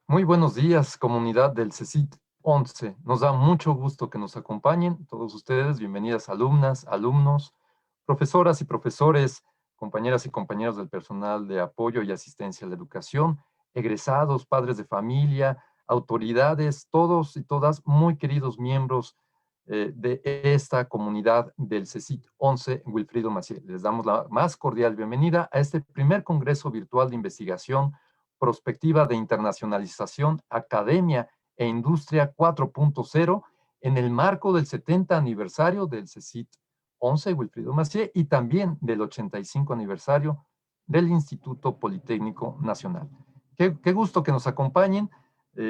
Muy buenos días, comunidad del CECIT 11. Nos da mucho gusto que nos acompañen todos ustedes. Bienvenidas alumnas, alumnos, profesoras y profesores, compañeras y compañeros del personal de apoyo y asistencia a la educación, egresados, padres de familia, autoridades, todos y todas muy queridos miembros de esta comunidad del CECIT 11, Wilfrido Maciel. Les damos la más cordial bienvenida a este primer Congreso Virtual de Investigación Prospectiva de Internacionalización, Academia e Industria 4.0 en el marco del 70 aniversario del CECIT 11, Wilfrido Macié, y también del 85 aniversario del Instituto Politécnico Nacional. Qué gusto que nos acompañen.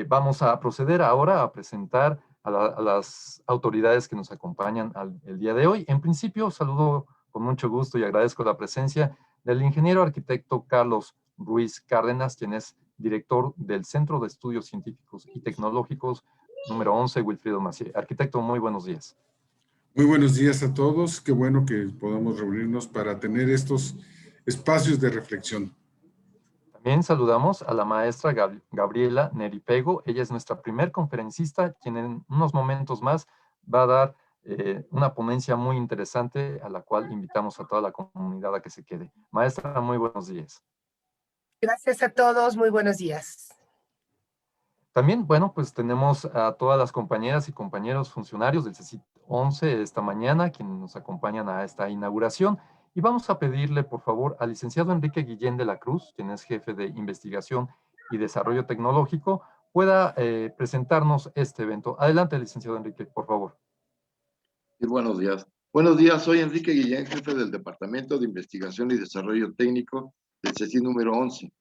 Vamos a proceder ahora a presentar a las autoridades que nos acompañan el día de hoy. En principio, saludo con mucho gusto y agradezco la presencia del ingeniero arquitecto Carlos Ruiz Cárdenas, quien es director del Centro de Estudios Científicos y Tecnológicos número 11, Wilfrido Macié. Arquitecto, muy buenos días. Muy buenos días a todos. Qué bueno que podamos reunirnos para tener estos espacios de reflexión. También saludamos a la maestra Gabriela Neripego. Ella es nuestra primer conferencista, quien en unos momentos más va a dar una ponencia muy interesante a la cual invitamos a toda la comunidad a que se quede. Maestra, muy buenos días. Gracias a todos, muy buenos días. También, bueno, pues tenemos a todas las compañeras y compañeros funcionarios del CECIT 11 esta mañana, quienes nos acompañan a esta inauguración. Y vamos a pedirle, por favor, al licenciado Enrique Guillén de la Cruz, quien es jefe de investigación y desarrollo tecnológico, pueda presentarnos este evento. Adelante, licenciado Enrique, por favor. Y buenos días. Buenos días, soy Enrique Guillén, jefe del Departamento de Investigación y Desarrollo Técnico del CECIT número 11.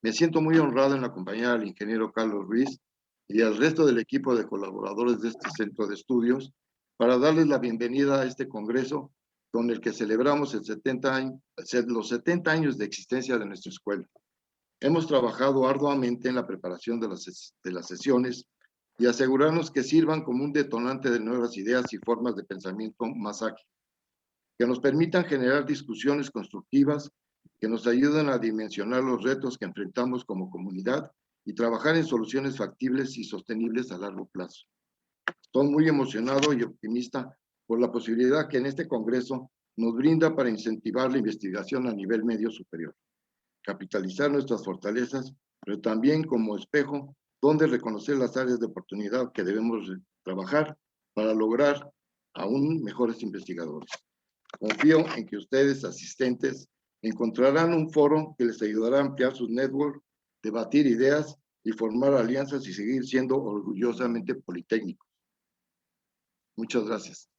Me siento muy honrado en la compañía del ingeniero Carlos Ruiz y al resto del equipo de colaboradores de este centro de estudios para darles la bienvenida a este congreso con el que celebramos los 70 años de existencia de nuestra escuela. Hemos trabajado arduamente en la preparación de las sesiones y asegurarnos que sirvan como un detonante de nuevas ideas y formas de pensamiento más ágil, que nos permitan generar discusiones constructivas, que nos ayuden a dimensionar los retos que enfrentamos como comunidad y trabajar en soluciones factibles y sostenibles a largo plazo. Estoy muy emocionado y optimista por la posibilidad que en este congreso nos brinda para incentivar la investigación a nivel medio superior, capitalizar nuestras fortalezas, pero también como espejo donde reconocer las áreas de oportunidad que debemos trabajar para lograr aún mejores investigadores. Confío en que ustedes, asistentes, encontrarán un foro que les ayudará a ampliar sus networks, debatir ideas y formar alianzas y seguir siendo orgullosamente politécnicos. Muchas gracias.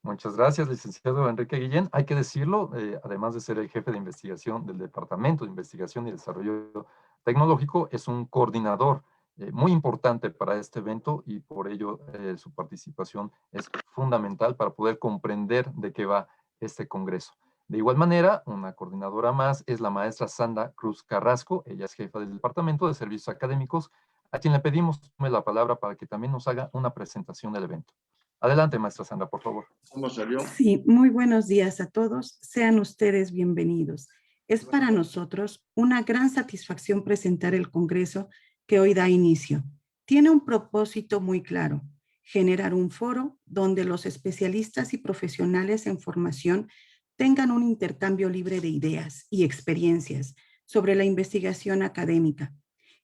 Muchas gracias, licenciado Enrique Guillén. Hay que decirlo, además de ser el jefe de investigación del Departamento de Investigación y Desarrollo Tecnológico, es un coordinador muy importante para este evento y por ello su participación es fundamental para poder comprender de qué va este congreso. De igual manera, una coordinadora más es la maestra Sandra Cruz Carrasco. Ella es jefa del Departamento de Servicios Académicos, a quien le pedimos tome la palabra para que también nos haga una presentación del evento. Adelante, maestra Sandra, por favor. ¿Cómo salió? Sí, muy buenos días a todos. Sean ustedes bienvenidos. Es para nosotros una gran satisfacción presentar el Congreso que hoy da inicio. Tiene un propósito muy claro: generar un foro donde los especialistas y profesionales en formación tengan un intercambio libre de ideas y experiencias sobre la investigación académica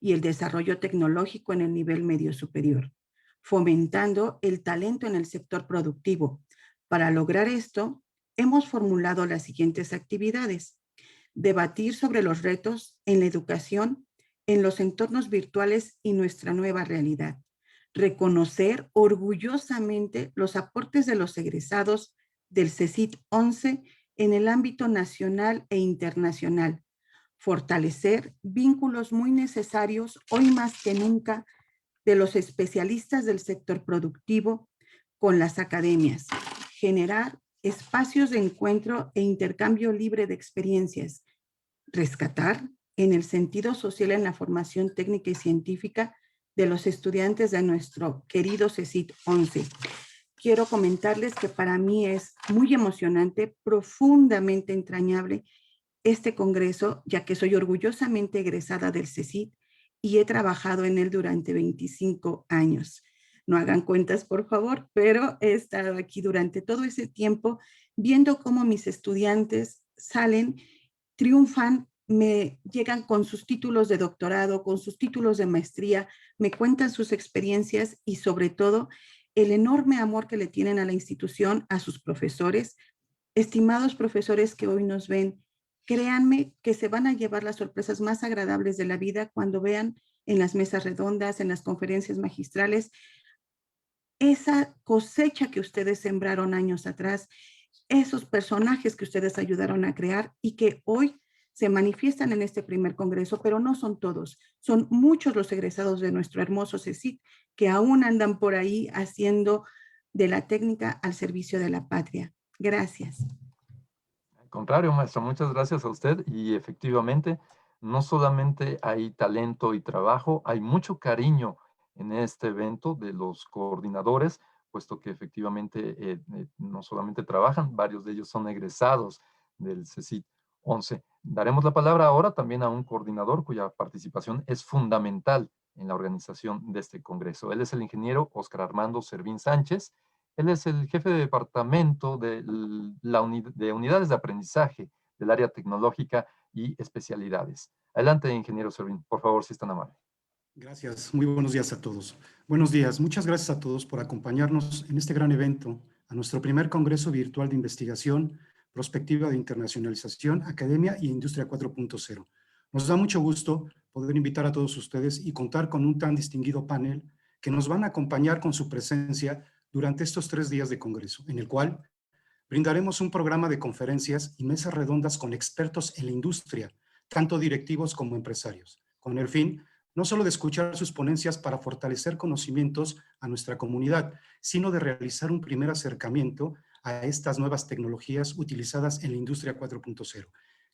y el desarrollo tecnológico en el nivel medio superior, fomentando el talento en el sector productivo. Para lograr esto, hemos formulado las siguientes actividades: debatir sobre los retos en la educación, en los entornos virtuales y nuestra nueva realidad; reconocer orgullosamente los aportes de los egresados del CECIT 11 en el ámbito nacional e internacional; fortalecer vínculos muy necesarios hoy más que nunca de los especialistas del sector productivo con las academias; generar espacios de encuentro e intercambio libre de experiencias; rescatar en el sentido social en la formación técnica y científica de los estudiantes de nuestro querido CECIT 11. Quiero comentarles que para mí es muy emocionante, profundamente entrañable este congreso, ya que soy orgullosamente egresada del CECIT y he trabajado en él durante 25 años. No hagan cuentas, por favor, pero he estado aquí durante todo ese tiempo viendo cómo mis estudiantes salen, triunfan, me llegan con sus títulos de doctorado, con sus títulos de maestría, me cuentan sus experiencias y sobre todo el enorme amor que le tienen a la institución, a sus profesores. Estimados profesores que hoy nos ven, créanme que se van a llevar las sorpresas más agradables de la vida cuando vean en las mesas redondas, en las conferencias magistrales, esa cosecha que ustedes sembraron años atrás, esos personajes que ustedes ayudaron a crear y que hoy se manifiestan en este primer congreso, pero no son todos. Son muchos los egresados de nuestro hermoso CECIT que aún andan por ahí haciendo de la técnica al servicio de la patria. Gracias. Al contrario, maestro, muchas gracias a usted. Y efectivamente, no solamente hay talento y trabajo, hay mucho cariño en este evento de los coordinadores, puesto que efectivamente no solamente trabajan, varios de ellos son egresados del CECIT 11. Daremos la palabra ahora también a un coordinador cuya participación es fundamental en la organización de este congreso. Él es el ingeniero Óscar Armando Servín Sánchez. Él es el jefe de departamento de unidades de aprendizaje del área tecnológica y especialidades. Adelante, ingeniero Servín, por favor, si es tan amable. Gracias, muy buenos días a todos. Buenos días, muchas gracias a todos por acompañarnos en este gran evento, a nuestro primer Congreso Virtual de Investigación, Prospectiva de Internacionalización, Academia y Industria 4.0. Nos da mucho gusto poder invitar a todos ustedes y contar con un tan distinguido panel que nos van a acompañar con su presencia durante estos 3 días de Congreso, en el cual brindaremos un programa de conferencias y mesas redondas con expertos en la industria, tanto directivos como empresarios, con el fin no solo de escuchar sus ponencias para fortalecer conocimientos a nuestra comunidad, sino de realizar un primer acercamiento a estas nuevas tecnologías utilizadas en la industria 4.0.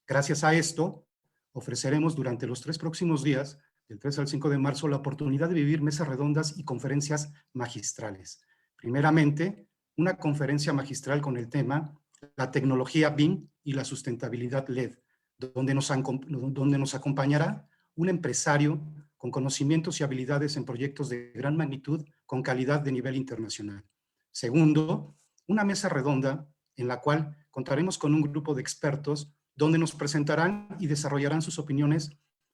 Gracias a esto, ofreceremos durante los 3 próximos días, del 3 al 5 de marzo, la oportunidad de vivir mesas redondas y conferencias magistrales. Primeramente, una conferencia magistral con el tema La tecnología BIM y la sustentabilidad LED, donde nos acompañará un empresario con conocimientos y habilidades en proyectos de gran magnitud con calidad de nivel internacional. Segundo, una mesa redonda en la cual contaremos con un grupo de expertos donde nos presentarán y desarrollarán sus opiniones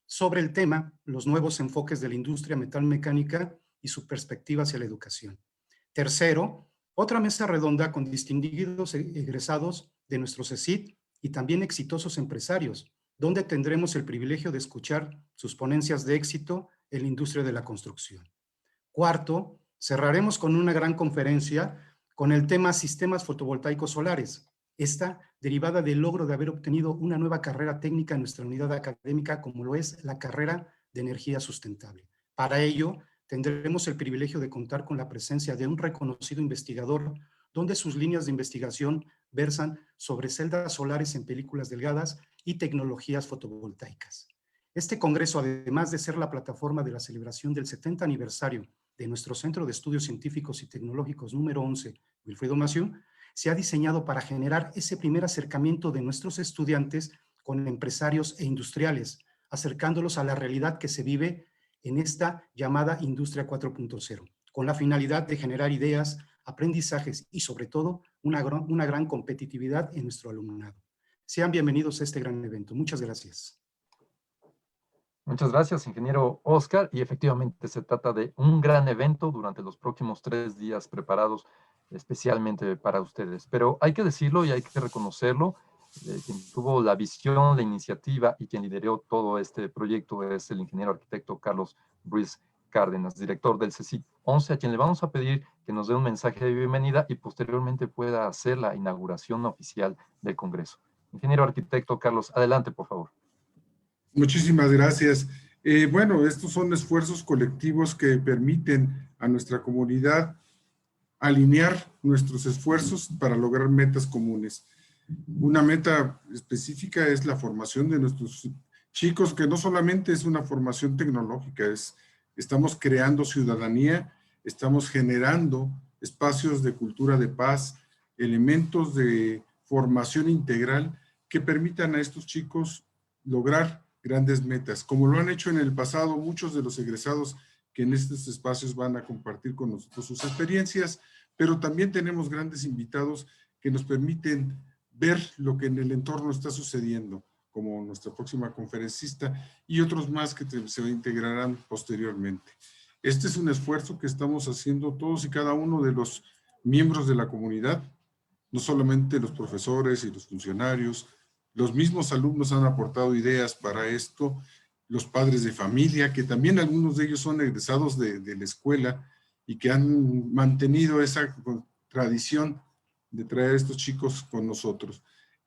sobre el tema, los nuevos enfoques de la industria metalmecánica y su perspectiva hacia la educación. Tercero, otra mesa redonda con distinguidos egresados de nuestro CECIT y también exitosos empresarios, donde tendremos el privilegio de escuchar sus ponencias de éxito en la industria de la construcción. Cuarto, cerraremos con una gran conferencia con el tema Sistemas Fotovoltaicos Solares, esta derivada del logro de haber obtenido una nueva carrera técnica en nuestra unidad académica, como lo es la carrera de energía sustentable. Para ello, tendremos el privilegio de contar con la presencia de un reconocido investigador, donde sus líneas de investigación versan sobre celdas solares en películas delgadas y tecnologías fotovoltaicas. Este congreso, además de ser la plataforma de la celebración del 70 aniversario de nuestro Centro de Estudios Científicos y Tecnológicos número 11, Wilfredo Massieu, se ha diseñado para generar ese primer acercamiento de nuestros estudiantes con empresarios e industriales, acercándolos a la realidad que se vive en esta llamada Industria 4.0, con la finalidad de generar ideas, aprendizajes y, sobre todo, una gran competitividad en nuestro alumnado. Sean bienvenidos a este gran evento. Muchas gracias. Muchas gracias, ingeniero Óscar. Y efectivamente se trata de un gran evento durante los próximos 3 días preparados especialmente para ustedes. Pero hay que decirlo y hay que reconocerlo. Quien tuvo la visión, la iniciativa y quien lideró todo este proyecto es el ingeniero arquitecto Carlos Ruiz Cárdenas, director del CECIT 11, a quien le vamos a pedir que nos dé un mensaje de bienvenida y posteriormente pueda hacer la inauguración oficial del Congreso. Ingeniero arquitecto Carlos, adelante, por favor. Muchísimas gracias. Bueno, estos son esfuerzos colectivos que permiten a nuestra comunidad alinear nuestros esfuerzos para lograr metas comunes. Una meta específica es la formación de nuestros chicos, que no solamente es una formación tecnológica, estamos creando ciudadanía, estamos generando espacios de cultura de paz, elementos de formación integral que permitan a estos chicos lograr grandes metas, como lo han hecho en el pasado muchos de los egresados que en estos espacios van a compartir con nosotros sus experiencias, pero también tenemos grandes invitados que nos permiten ver lo que en el entorno está sucediendo, como nuestra próxima conferencista y otros más que se integrarán posteriormente. Este es un esfuerzo que estamos haciendo todos y cada uno de los miembros de la comunidad, no solamente los profesores y los funcionarios, los mismos alumnos han aportado ideas para esto, los padres de familia, que también algunos de ellos son egresados de la escuela y que han mantenido esa tradición de traer a estos chicos con nosotros.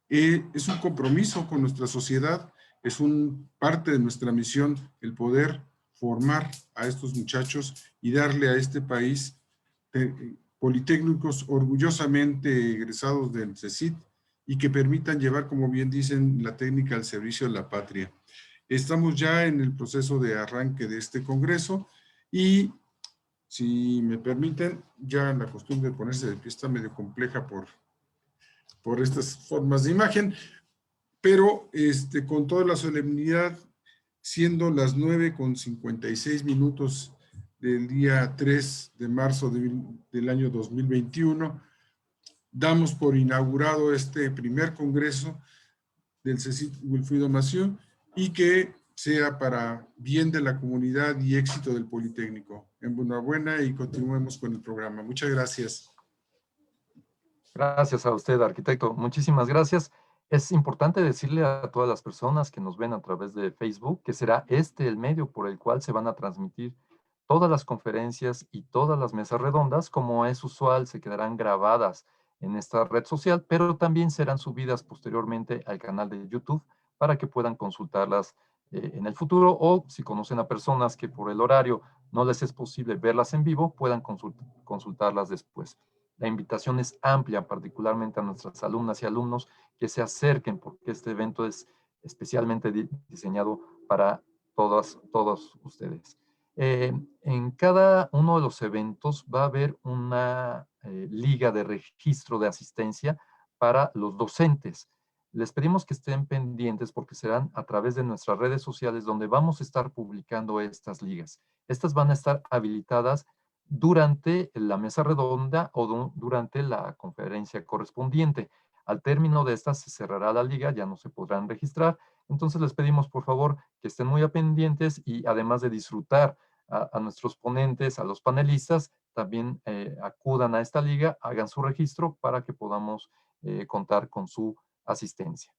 Es un compromiso con nuestra sociedad, es parte de nuestra misión el poder formar a estos muchachos y darle a este país politécnicos orgullosamente egresados del CECIT y que permitan llevar, como bien dicen, la técnica al servicio de la patria. Estamos ya en el proceso de arranque de este congreso y, si me permiten, ya la costumbre de ponerse de pie está medio compleja por estas formas de imagen, pero con toda la solemnidad, siendo las 9:56 del día 3 de marzo del año 2021, damos por inaugurado este primer congreso del CECIT Wilfrido Massieu y que sea para bien de la comunidad y éxito del Politécnico. Enhorabuena y continuemos con el programa. Muchas gracias. Gracias a usted, arquitecto. Muchísimas gracias. Es importante decirle a todas las personas que nos ven a través de Facebook que será este el medio por el cual se van a transmitir todas las conferencias y todas las mesas redondas. Como es usual, se quedarán grabadas en esta red social, pero también serán subidas posteriormente al canal de YouTube para que puedan consultarlas en el futuro, o si conocen a personas que por el horario no les es posible verlas en vivo, puedan consultarlas después. La invitación es amplia, particularmente a nuestras alumnas y alumnos que se acerquen, porque este evento es especialmente diseñado para todos ustedes. En cada uno de los eventos va a haber una liga de registro de asistencia para los docentes. Les pedimos que estén pendientes porque serán a través de nuestras redes sociales donde vamos a estar publicando estas ligas. Estas van a estar habilitadas durante la mesa redonda o durante la conferencia correspondiente. Al término de esta se cerrará la liga, ya no se podrán registrar. Entonces les pedimos por favor que estén muy pendientes y, además de disfrutar a nuestros ponentes, a los panelistas, también acudan a esta liga, hagan su registro para que podamos contar con su asistencia.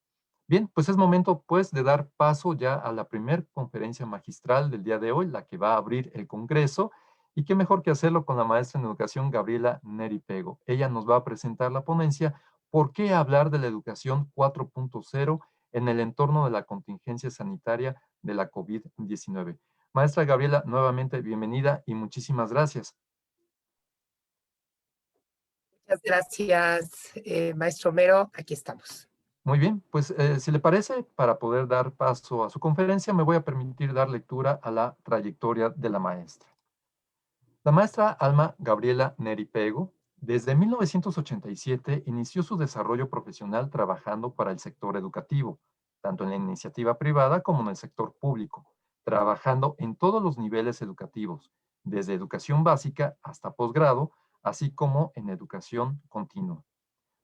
Bien, pues es momento pues de dar paso ya a la primer conferencia magistral del día de hoy, la que va a abrir el Congreso. Y qué mejor que hacerlo con la maestra en educación Gabriela Neri Pego. Ella nos va a presentar la ponencia ¿Por qué hablar de la educación 4.0 en el entorno de la contingencia sanitaria de la COVID-19? Maestra Gabriela, nuevamente bienvenida y muchísimas gracias. Muchas gracias, maestro Mero. Aquí estamos. Muy bien, pues si le parece, para poder dar paso a su conferencia, me voy a permitir dar lectura a la trayectoria de la maestra. La maestra Alma Gabriela Neri Pego, desde 1987, inició su desarrollo profesional trabajando para el sector educativo, tanto en la iniciativa privada como en el sector público, trabajando en todos los niveles educativos, desde educación básica hasta posgrado, así como en educación continua.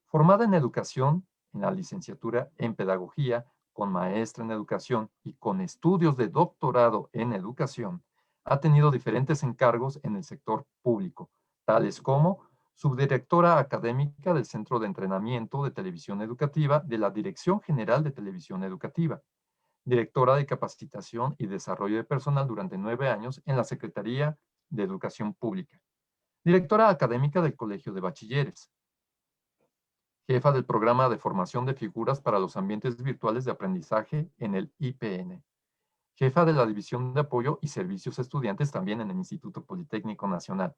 Formada en educación, en la licenciatura en pedagogía, con maestra en educación y con estudios de doctorado en educación, ha tenido diferentes encargos en el sector público, tales como subdirectora académica del Centro de Entrenamiento de Televisión Educativa de la Dirección General de Televisión Educativa, directora de Capacitación y Desarrollo de Personal durante 9 años en la Secretaría de Educación Pública, directora académica del Colegio de Bachilleres, jefa del programa de formación de figuras para los ambientes virtuales de aprendizaje en el IPN, jefa de la División de Apoyo y Servicios a Estudiantes también en el Instituto Politécnico Nacional,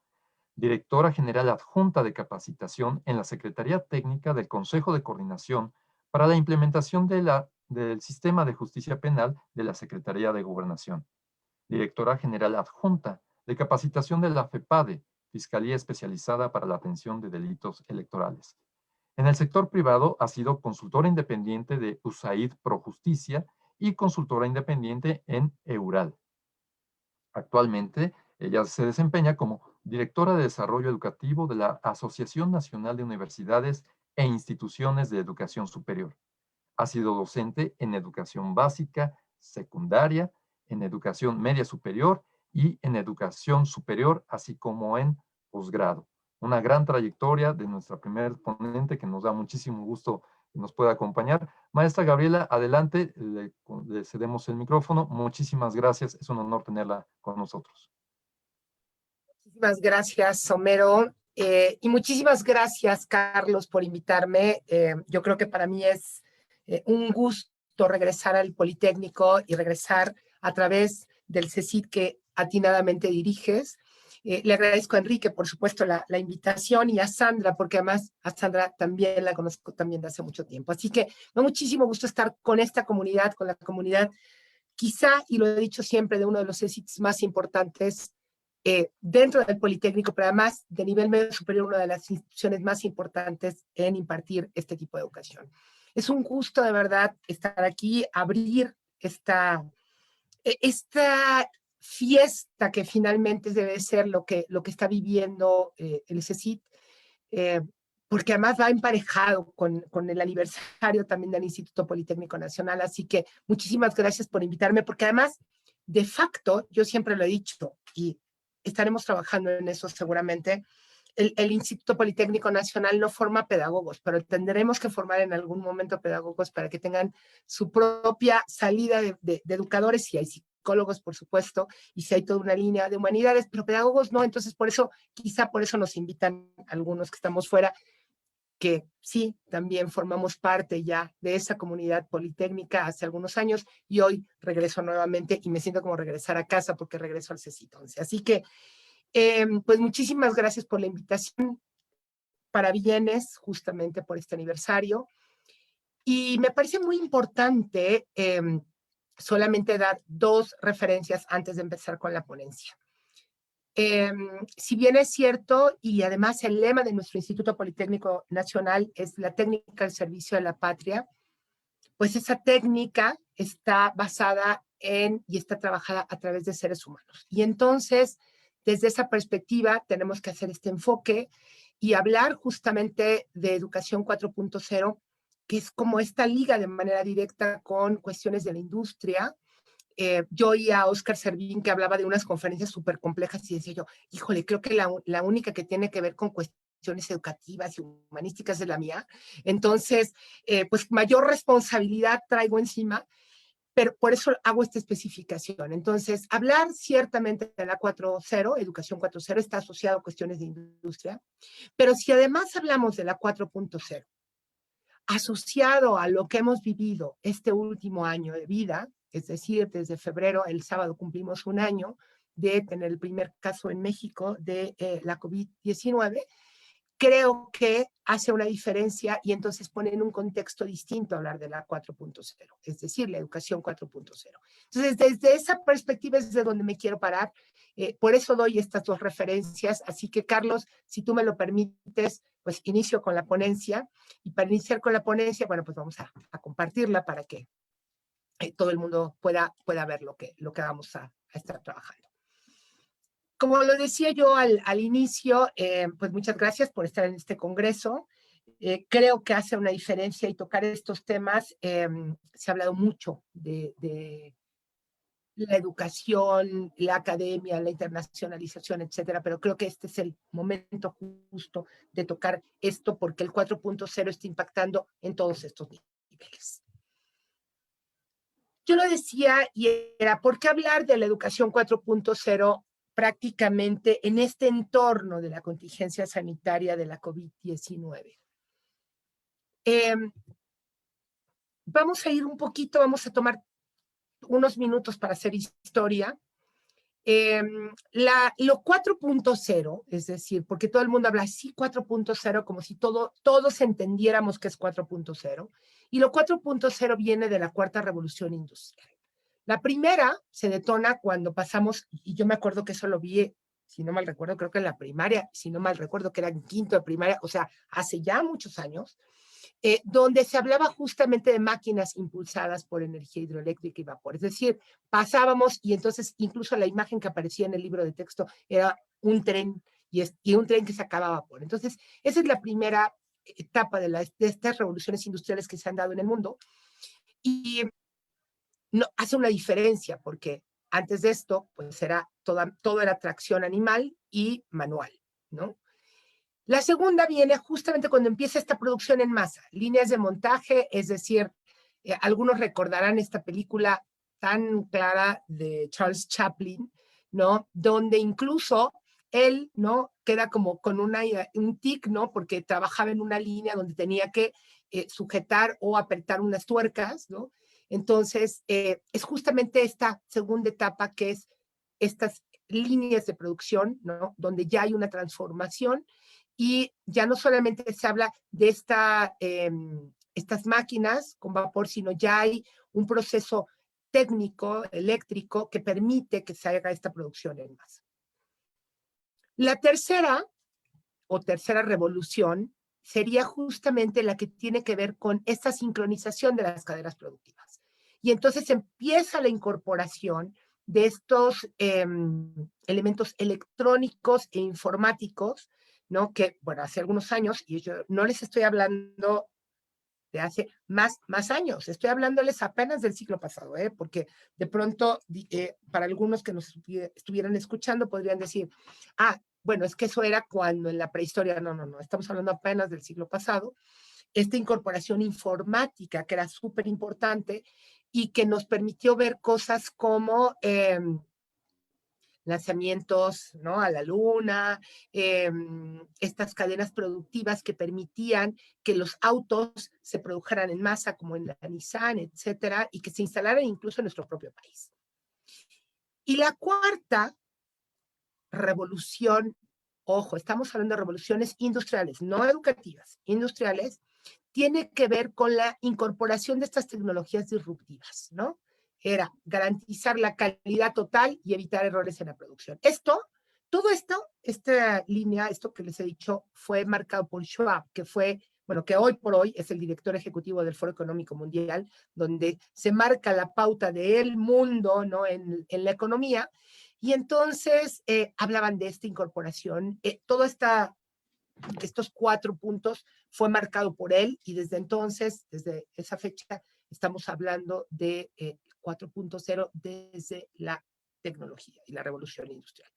directora general adjunta de capacitación en la Secretaría Técnica del Consejo de Coordinación para la implementación del Sistema de Justicia Penal de la Secretaría de Gobernación, directora general adjunta de capacitación de la FEPADE, Fiscalía Especializada para la Atención de Delitos Electorales. En el sector privado ha sido consultora independiente de USAID Pro Justicia y consultora independiente en Eural. Actualmente, ella se desempeña como directora de Desarrollo Educativo de la Asociación Nacional de Universidades e Instituciones de Educación Superior. Ha sido docente en educación básica, secundaria, en educación media superior y en educación superior, así como en posgrado. Una gran trayectoria de nuestra primera ponente que nos da muchísimo gusto que nos pueda acompañar. Maestra Gabriela, adelante, le cedemos el micrófono. Muchísimas gracias, es un honor tenerla con nosotros. Muchísimas gracias, Homero. Y muchísimas gracias, Carlos, por invitarme. Yo creo que para mí es un gusto regresar al Politécnico y regresar a través del CECIT que atinadamente diriges. Le agradezco a Enrique, por supuesto, la invitación y a Sandra, porque además a Sandra también la conozco también de hace mucho tiempo. Así que me da muchísimo gusto estar con esta comunidad, con la comunidad, quizá, y lo he dicho siempre, de uno de los CECITs más importantes dentro del Politécnico, pero además de nivel medio superior, una de las instituciones más importantes en impartir este tipo de educación. Es un gusto de verdad estar aquí, abrir esta fiesta que finalmente debe ser lo que está viviendo el CECIT, porque además va emparejado con el aniversario también del Instituto Politécnico Nacional, así que muchísimas gracias por invitarme, porque además, de facto, yo siempre lo he dicho, y estaremos trabajando en eso seguramente, el Instituto Politécnico Nacional no forma pedagogos, pero tendremos que formar en algún momento pedagogos para que tengan su propia salida de educadores, si hay psicólogos, por supuesto, y si hay toda una línea de humanidades, pero pedagogos no, entonces por eso, quizá por eso nos invitan algunos que estamos fuera, que sí, también formamos parte ya de esa comunidad politécnica hace algunos años, y hoy regreso nuevamente y me siento como regresar a casa porque regreso al CECIT 11. Así que, pues muchísimas gracias por la invitación, parabienes justamente por este aniversario, y me parece muy importante solamente dar dos referencias antes de empezar con la ponencia. Si bien es cierto, y además el lema de nuestro Instituto Politécnico Nacional es la técnica al servicio de la patria, pues esa técnica está basada en y está trabajada a través de seres humanos. Y entonces, desde esa perspectiva, tenemos que hacer este enfoque y hablar justamente de educación 4.0, que es como esta liga de manera directa con cuestiones de la industria. Yo oía a Oscar Servín que hablaba de unas conferencias súper complejas y decía yo, híjole, creo que la única que tiene que ver con cuestiones educativas y humanísticas es la mía. Entonces, pues mayor responsabilidad traigo encima, pero por eso hago esta especificación. Entonces, hablar ciertamente de la 4.0, educación 4.0, está asociado a cuestiones de industria, pero si además hablamos de la 4.0, asociado a lo que hemos vivido este último año de vida, es decir, desde febrero, el sábado cumplimos un año de tener el primer caso en México de la COVID-19, creo que hace una diferencia y entonces pone en un contexto distinto hablar de la 4.0, es decir, la educación 4.0. Entonces, desde esa perspectiva es de donde me quiero parar. Por eso doy estas dos referencias. Así que, Carlos, si tú me lo permites, pues inicio con la ponencia. Y para iniciar con la ponencia, bueno, pues vamos a compartirla para que todo el mundo pueda ver lo que vamos a estar trabajando. Como lo decía yo al inicio, pues muchas gracias por estar en este congreso. Creo que hace una diferencia y tocar estos temas. Se ha hablado mucho de la educación, la academia, la internacionalización, etcétera, pero creo que este es el momento justo de tocar esto porque el 4.0 está impactando en todos estos niveles. Yo lo decía y era, ¿por qué hablar de la educación 4.0 prácticamente en este entorno de la contingencia sanitaria de la COVID-19? Vamos a ir un poquito, vamos a tomar unos minutos para hacer historia. Lo 4.0, es decir, porque todo el mundo habla así 4.0 como si todos entendiéramos que es 4.0, y lo 4.0 viene de la cuarta revolución industrial. La primera se detona cuando pasamos, y yo me acuerdo que eso lo vi, si no mal recuerdo, creo que en la primaria, si no mal recuerdo que era en quinto de primaria, o sea, hace ya muchos años, donde se hablaba justamente de máquinas impulsadas por energía hidroeléctrica y vapor. Es decir, pasábamos y entonces incluso la imagen que aparecía en el libro de texto era un tren y un tren que sacaba vapor. Entonces, esa es la primera etapa de estas revoluciones industriales que se han dado en el mundo. Y no, hace una diferencia porque antes de esto, pues todo era tracción animal y manual, ¿no? La segunda viene justamente cuando empieza esta producción en masa, líneas de montaje, es decir, algunos recordarán esta película tan clara de Charles Chaplin, ¿no? Donde incluso él, ¿no? Queda como con un tic, ¿no? Porque trabajaba en una línea donde tenía que sujetar o apretar unas tuercas, ¿no? Entonces, es justamente esta segunda etapa que es estas líneas de producción, ¿no? Donde ya hay una transformación y ya no solamente se habla de estas máquinas con vapor, sino ya hay un proceso técnico, eléctrico, que permite que se haga esta producción en masa. La tercera revolución sería justamente la que tiene que ver con esta sincronización de las cadenas productivas. Y entonces empieza la incorporación de estos elementos electrónicos e informáticos, ¿no? Que, bueno, hace algunos años, y yo no les estoy hablando de hace más años, estoy hablándoles apenas del siglo pasado, porque de pronto, para algunos que nos estuvieran escuchando, podrían decir, bueno, es que eso era cuando en la prehistoria, no, estamos hablando apenas del siglo pasado, esta incorporación informática que era súper importante y que nos permitió ver cosas como lanzamientos, ¿no? A la luna, estas cadenas productivas que permitían que los autos se produjeran en masa, como en la Nissan, etcétera, y que se instalaran incluso en nuestro propio país. Y la cuarta revolución, ojo, estamos hablando de revoluciones industriales, no educativas, industriales, tiene que ver con la incorporación de estas tecnologías disruptivas, ¿no? Era garantizar la calidad total y evitar errores en la producción. Todo esto, esta línea, esto que les he dicho, fue marcado por Schwab, que hoy por hoy es el director ejecutivo del Foro Económico Mundial, donde se marca la pauta del mundo, ¿no? en la economía. Y entonces hablaban de esta incorporación, estos 4 puntos fue marcado por él y desde entonces, desde esa fecha, estamos hablando de 4.0 desde la tecnología y la revolución industrial.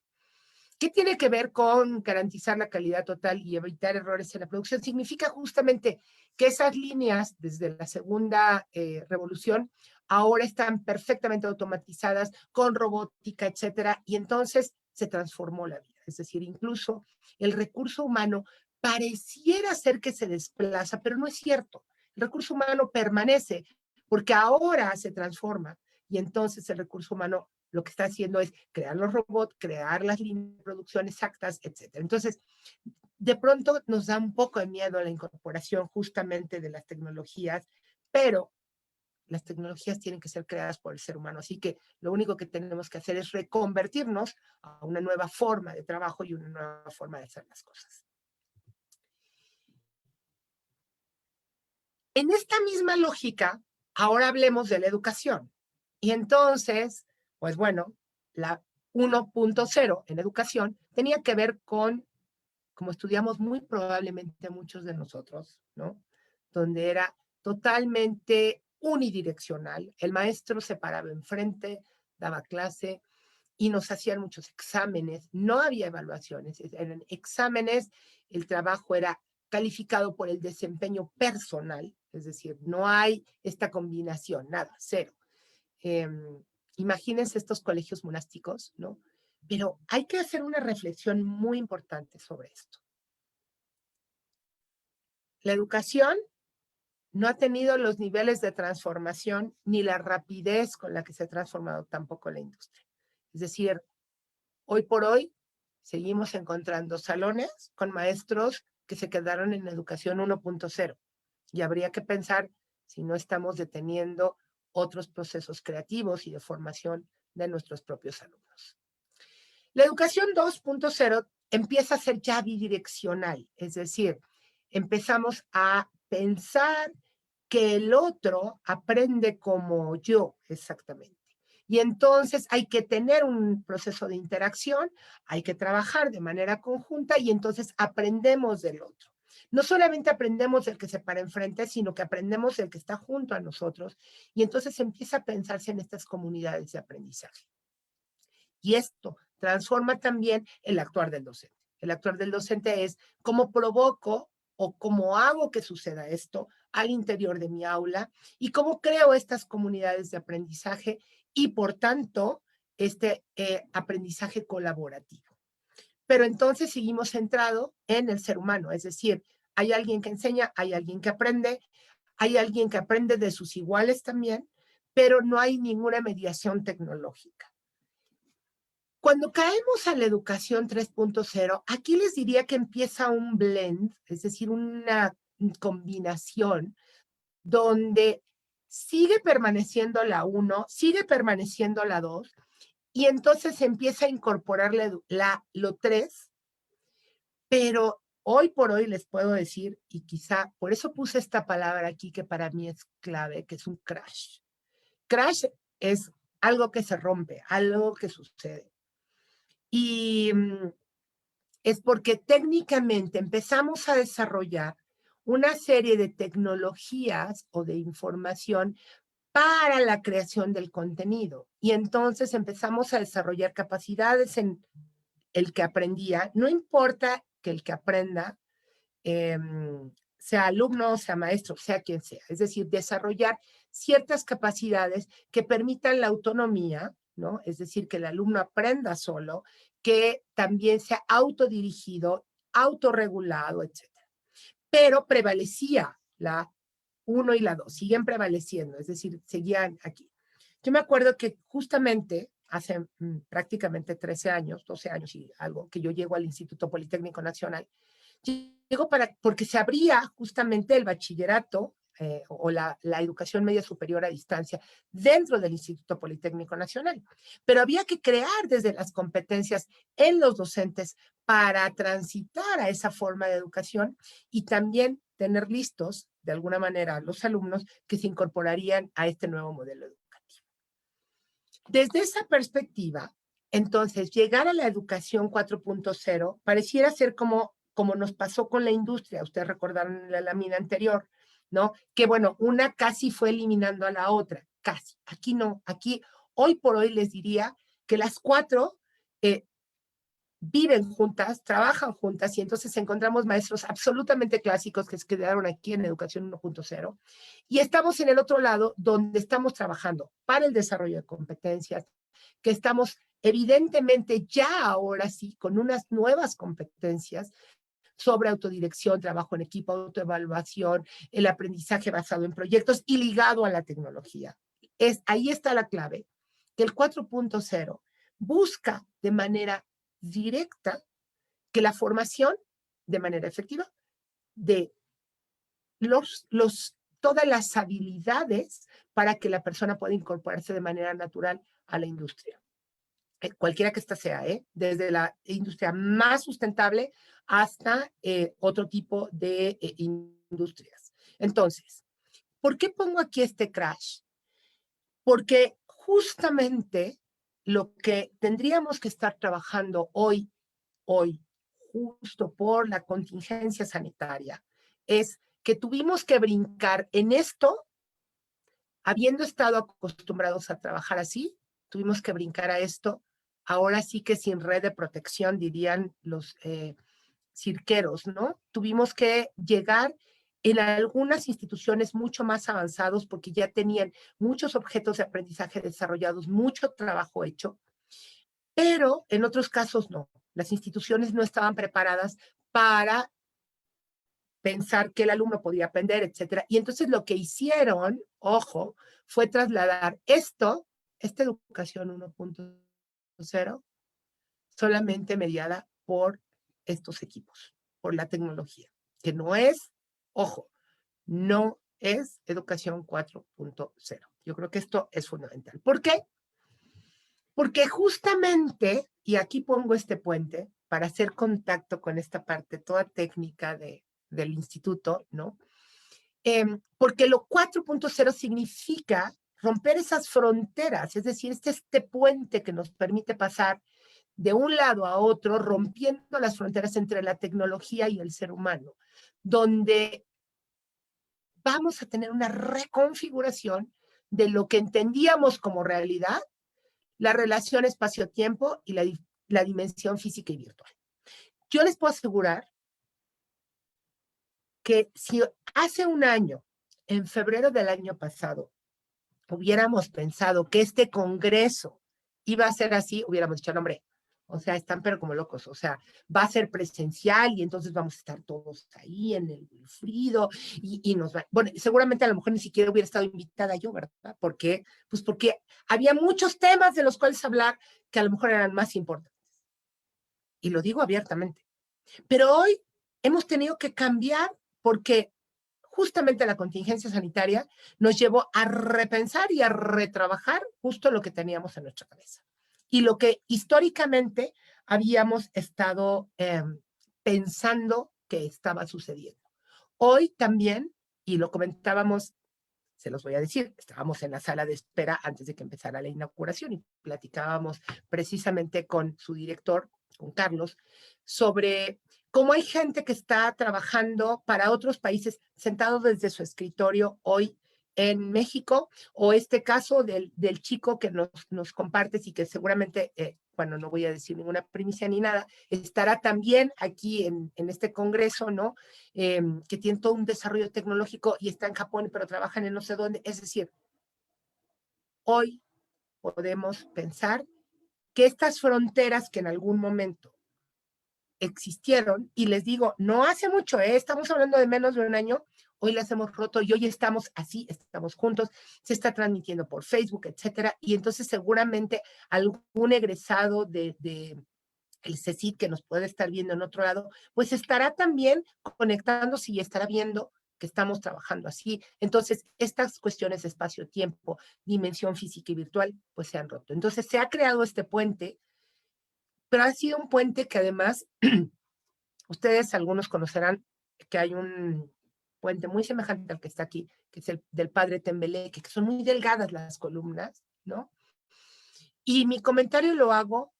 ¿Qué tiene que ver con garantizar la calidad total y evitar errores en la producción? Significa justamente que esas líneas desde la segunda revolución ahora están perfectamente automatizadas con robótica, etcétera, y entonces se transformó la vida. Es decir, incluso el recurso humano pareciera ser que se desplaza, pero no es cierto. El recurso humano permanece porque ahora se transforma y entonces el recurso humano lo que está haciendo es crear los robots, crear las líneas de producción exactas, etcétera. Entonces, de pronto nos da un poco de miedo la incorporación justamente de las tecnologías, pero las tecnologías tienen que ser creadas por el ser humano. Así que lo único que tenemos que hacer es reconvertirnos a una nueva forma de trabajo y una nueva forma de hacer las cosas. En esta misma lógica, ahora hablemos de la educación. Y entonces, pues bueno, la 1.0 en educación tenía que ver con, como estudiamos muy probablemente muchos de nosotros, ¿no? Donde era totalmente unidireccional. El maestro se paraba enfrente, daba clase y nos hacían muchos exámenes. No había evaluaciones, eran exámenes. El trabajo era calificado por el desempeño personal, es decir, no hay esta combinación, nada, cero. Imagínense estos colegios monásticos, ¿no? Pero hay que hacer una reflexión muy importante sobre esto. La educación no ha tenido los niveles de transformación ni la rapidez con la que se ha transformado tampoco la industria. Es decir, hoy por hoy seguimos encontrando salones con maestros que se quedaron en educación 1.0 y habría que pensar si no estamos deteniendo otros procesos creativos y de formación de nuestros propios alumnos. La educación 2.0 empieza a ser ya bidireccional, es decir, empezamos a pensar que el otro aprende como yo exactamente. Y entonces hay que tener un proceso de interacción, hay que trabajar de manera conjunta y entonces aprendemos del otro. No solamente aprendemos del que se para enfrente, sino que aprendemos del que está junto a nosotros y entonces empieza a pensarse en estas comunidades de aprendizaje. Y esto transforma también el actuar del docente. El actuar del docente es cómo provoco o cómo hago que suceda esto al interior de mi aula y cómo creo estas comunidades de aprendizaje y, por tanto, este aprendizaje colaborativo. Pero entonces seguimos centrado en el ser humano, es decir, hay alguien que enseña, hay alguien que aprende, hay alguien que aprende de sus iguales también, pero no hay ninguna mediación tecnológica. Cuando caemos a la educación 3.0, aquí les diría que empieza un blend, es decir, una combinación donde sigue permaneciendo la 1, sigue permaneciendo la 2, y entonces empieza a incorporar lo 3, pero hoy por hoy les puedo decir, y quizá por eso puse esta palabra aquí que para mí es clave, que es un crash. Crash es algo que se rompe, algo que sucede. Y es porque técnicamente empezamos a desarrollar una serie de tecnologías o de información para la creación del contenido. Y entonces empezamos a desarrollar capacidades en el que aprendía. No importa que el que aprenda sea alumno, sea maestro, sea quien sea. Es decir, desarrollar ciertas capacidades que permitan la autonomía, ¿no? Es decir, que el alumno aprenda solo, que también sea autodirigido, autorregulado, etc. Pero prevalecía la 1 y la 2, siguen prevaleciendo, es decir, seguían aquí. Yo me acuerdo que justamente hace prácticamente 13 años, 12 años y algo, que yo llego al Instituto Politécnico Nacional, llego porque se abría justamente el bachillerato o la educación media superior a distancia dentro del Instituto Politécnico Nacional. Pero había que crear desde las competencias en los docentes para transitar a esa forma de educación y también tener listos, de alguna manera, los alumnos que se incorporarían a este nuevo modelo educativo. Desde esa perspectiva, entonces, llegar a la educación 4.0 pareciera ser como nos pasó con la industria. Ustedes recordaron la lámina anterior, ¿no? Que bueno, una casi fue eliminando a la otra, casi. Aquí no, aquí hoy por hoy les diría que las 4 viven juntas, trabajan juntas y entonces encontramos maestros absolutamente clásicos que se quedaron aquí en Educación 1.0 y estamos en el otro lado donde estamos trabajando para el desarrollo de competencias, que estamos evidentemente ya ahora sí con unas nuevas competencias sobre autodirección, trabajo en equipo, autoevaluación, el aprendizaje basado en proyectos y ligado a la tecnología. Ahí está la clave, que el 4.0 busca de manera directa que la formación de manera efectiva de todas las habilidades para que la persona pueda incorporarse de manera natural a la industria. Cualquiera que ésta sea, desde la industria más sustentable hasta otro tipo de industrias. Entonces, ¿por qué pongo aquí este crash? Porque justamente lo que tendríamos que estar trabajando hoy, justo por la contingencia sanitaria, es que tuvimos que brincar en esto, habiendo estado acostumbrados a trabajar así, tuvimos que brincar a esto, ahora sí que sin red de protección, dirían los cirqueros, ¿no? Tuvimos que llegar en algunas instituciones mucho más avanzados porque ya tenían muchos objetos de aprendizaje desarrollados, mucho trabajo hecho, pero en otros casos no. Las instituciones no estaban preparadas para pensar que el alumno podía aprender, etcétera. Y entonces lo que hicieron, ojo, fue trasladar esta educación 1.0, solamente mediada por estos equipos, por la tecnología, que no es, ojo, no es educación 4.0. Yo creo que esto es fundamental. ¿Por qué? Porque justamente, y aquí pongo este puente para hacer contacto con esta parte toda técnica del instituto, ¿no? porque lo 4.0 significa romper esas fronteras, es decir, este puente que nos permite pasar de un lado a otro, rompiendo las fronteras entre la tecnología y el ser humano, donde vamos a tener una reconfiguración de lo que entendíamos como realidad, la relación espacio-tiempo y la dimensión física y virtual. Yo les puedo asegurar que si hace un año, en febrero del año pasado, hubiéramos pensado que este congreso iba a ser así, hubiéramos dicho, no, hombre, o sea, están pero como locos, o sea, va a ser presencial y entonces vamos a estar todos ahí en el Wilfrido y nos va, bueno, seguramente a lo mejor ni siquiera hubiera estado invitada yo, ¿verdad? ¿Por qué? Pues porque había muchos temas de los cuales hablar que a lo mejor eran más importantes. Y lo digo abiertamente. Pero hoy hemos tenido que cambiar porque justamente la contingencia sanitaria nos llevó a repensar y a retrabajar justo lo que teníamos en nuestra cabeza. Y lo que históricamente habíamos estado pensando que estaba sucediendo. Hoy también, y lo comentábamos, se los voy a decir, estábamos en la sala de espera antes de que empezara la inauguración y platicábamos precisamente con su director, con Carlos, sobre cómo hay gente que está trabajando para otros países sentado desde su escritorio hoy en México, o este caso del chico que nos compartes y que seguramente, bueno, no voy a decir ninguna primicia ni nada, estará también aquí en este congreso, ¿no? Que tiene todo un desarrollo tecnológico y está en Japón, pero trabajan en no sé dónde. Es decir, hoy podemos pensar que estas fronteras que en algún momento existieron, y les digo, no hace mucho, estamos hablando de menos de un año, hoy las hemos roto y hoy estamos así, estamos juntos, se está transmitiendo por Facebook, etcétera, y entonces seguramente algún egresado de el CECIT que nos puede estar viendo en otro lado, pues estará también conectándose y estará viendo que estamos trabajando así. Entonces, estas cuestiones de espacio-tiempo, dimensión física y virtual, pues se han roto. Entonces, se ha creado este puente, pero ha sido un puente que además, ustedes algunos conocerán que hay un puente muy semejante al que está aquí, que es el del padre Tembeleque, que son muy delgadas las columnas, ¿no? Y mi comentario lo hago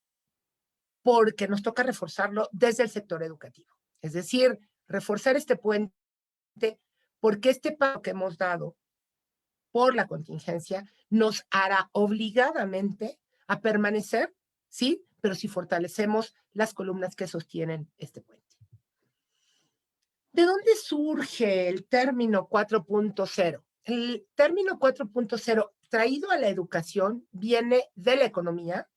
porque nos toca reforzarlo desde el sector educativo. Es decir, reforzar este puente porque este paso que hemos dado por la contingencia nos hará obligadamente a permanecer, sí, pero si fortalecemos las columnas que sostienen este puente. ¿De dónde surge el término 4.0? El término 4.0 traído a la educación viene de la economía,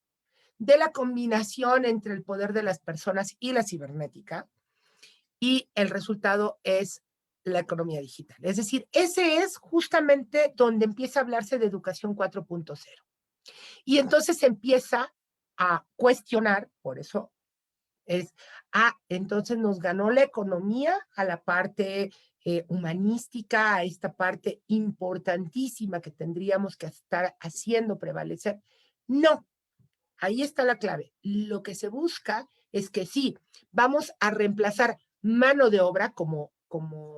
de la combinación entre el poder de las personas y la cibernética, y el resultado es la economía digital. Es decir, ese es justamente donde empieza a hablarse de educación 4.0. Y entonces se empieza a cuestionar, por eso es, entonces nos ganó la economía a la parte humanística, a esta parte importantísima que tendríamos que estar haciendo prevalecer. No, ahí está la clave. Lo que se busca es que sí, vamos a reemplazar mano de obra, como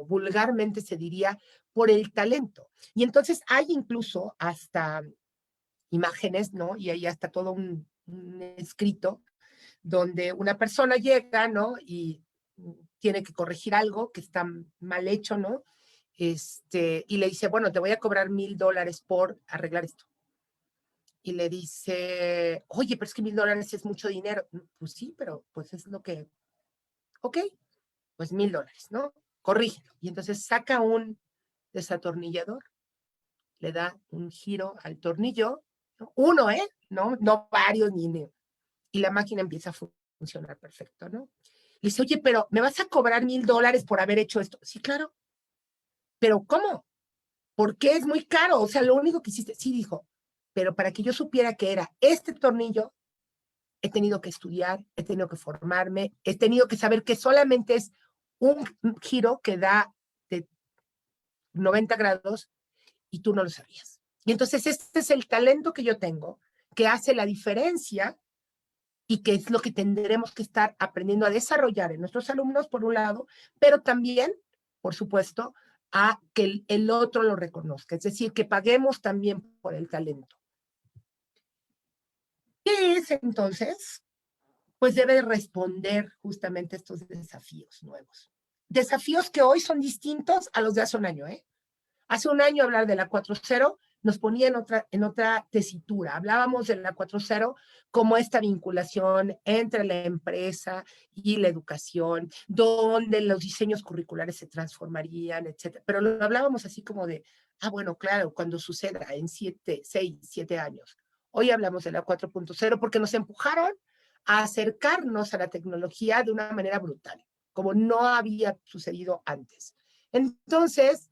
vulgarmente se diría, por el talento. Y entonces hay incluso hasta imágenes, ¿no? Y ahí está todo un escrito donde una persona llega, ¿no? Y tiene que corregir algo que está mal hecho, ¿no? Y le dice, bueno, te voy a cobrar $1,000 por arreglar esto. Y le dice, oye, pero es que $1,000 es mucho dinero. Pues sí, pero pues es lo que, ok, pues $1,000, ¿no? Corrígelo. Y entonces saca un desatornillador, le da un giro al tornillo, ¿no? Uno, no varios, y la máquina empieza a funcionar perfecto, ¿no? Le dice, oye, pero ¿me vas a cobrar $1,000 por haber hecho esto? Sí, claro. ¿Pero cómo? ¿Por qué es muy caro? O sea, lo único que hiciste, sí, dijo, pero para que yo supiera que era este tornillo, he tenido que estudiar, he tenido que formarme, he tenido que saber que solamente es un giro que da de 90 grados y tú no lo sabías. Y entonces este es el talento que yo tengo, que hace la diferencia y que es lo que tendremos que estar aprendiendo a desarrollar en nuestros alumnos, por un lado, pero también, por supuesto, a que el otro lo reconozca, es decir, que paguemos también por el talento. ¿Qué es entonces? Pues debe responder justamente a estos desafíos nuevos. Desafíos que hoy son distintos a los de hace un año, ¿eh? Hace un año hablar de la 4.0 nos ponía en otra tesitura. Hablábamos de la 4.0 como esta vinculación entre la empresa y la educación, donde los diseños curriculares se transformarían, etc. Pero lo hablábamos así como de, bueno, claro, cuando suceda en 6, 7 años. Hoy hablamos de la 4.0 porque nos empujaron a acercarnos a la tecnología de una manera brutal, como no había sucedido antes. Entonces,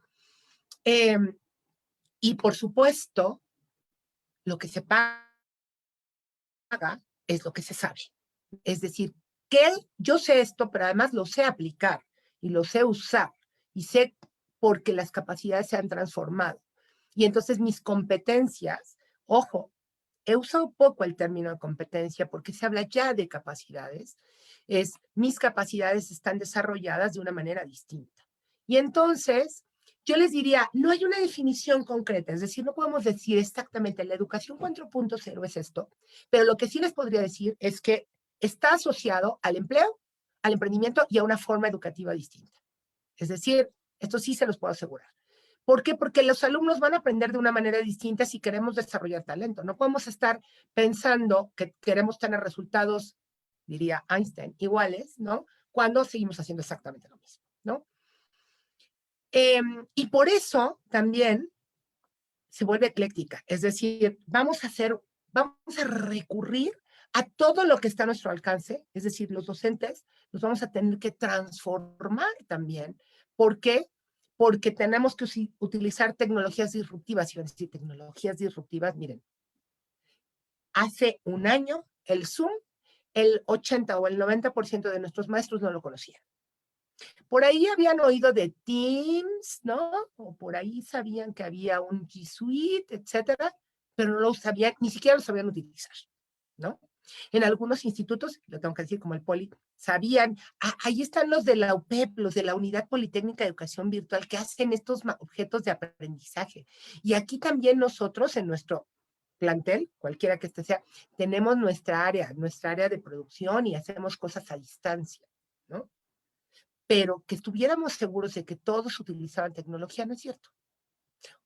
y por supuesto, lo que se paga es lo que se sabe. Es decir, que yo sé esto, pero además lo sé aplicar y lo sé usar y sé porque las capacidades se han transformado. Y entonces mis competencias, ojo, he usado poco el término de competencia porque se habla ya de capacidades, mis capacidades están desarrolladas de una manera distinta. Y entonces, yo les diría, no hay una definición concreta, es decir, no podemos decir exactamente la educación 4.0 es esto, pero lo que sí les podría decir es que está asociado al empleo, al emprendimiento y a una forma educativa distinta. Es decir, esto sí se los puedo asegurar. ¿Por qué? Porque los alumnos van a aprender de una manera distinta si queremos desarrollar talento. No podemos estar pensando que queremos tener resultados, diría Einstein, iguales, ¿no? Cuando seguimos haciendo exactamente lo mismo, ¿no? Y por eso también se vuelve ecléctica. Es decir, vamos a recurrir a todo lo que está a nuestro alcance, es decir, los docentes nos vamos a tener que transformar también. ¿Por qué? Porque tenemos que utilizar tecnologías disruptivas. Y van a decir, tecnologías disruptivas, miren, hace un año el Zoom, el 80 o el 90% de nuestros maestros no lo conocían. Por ahí habían oído de Teams, ¿no? O por ahí sabían que había un G Suite, etcétera, pero no lo sabían, ni siquiera lo sabían utilizar, ¿no? En algunos institutos, lo tengo que decir como el Poli, sabían, ahí están los de la UPEP, los de la Unidad Politécnica de Educación Virtual, que hacen estos objetos de aprendizaje. Y aquí también nosotros, en nuestro plantel, cualquiera que este sea, tenemos nuestra área de producción y hacemos cosas a distancia, ¿no? Pero que estuviéramos seguros de que todos utilizaban tecnología, no es cierto.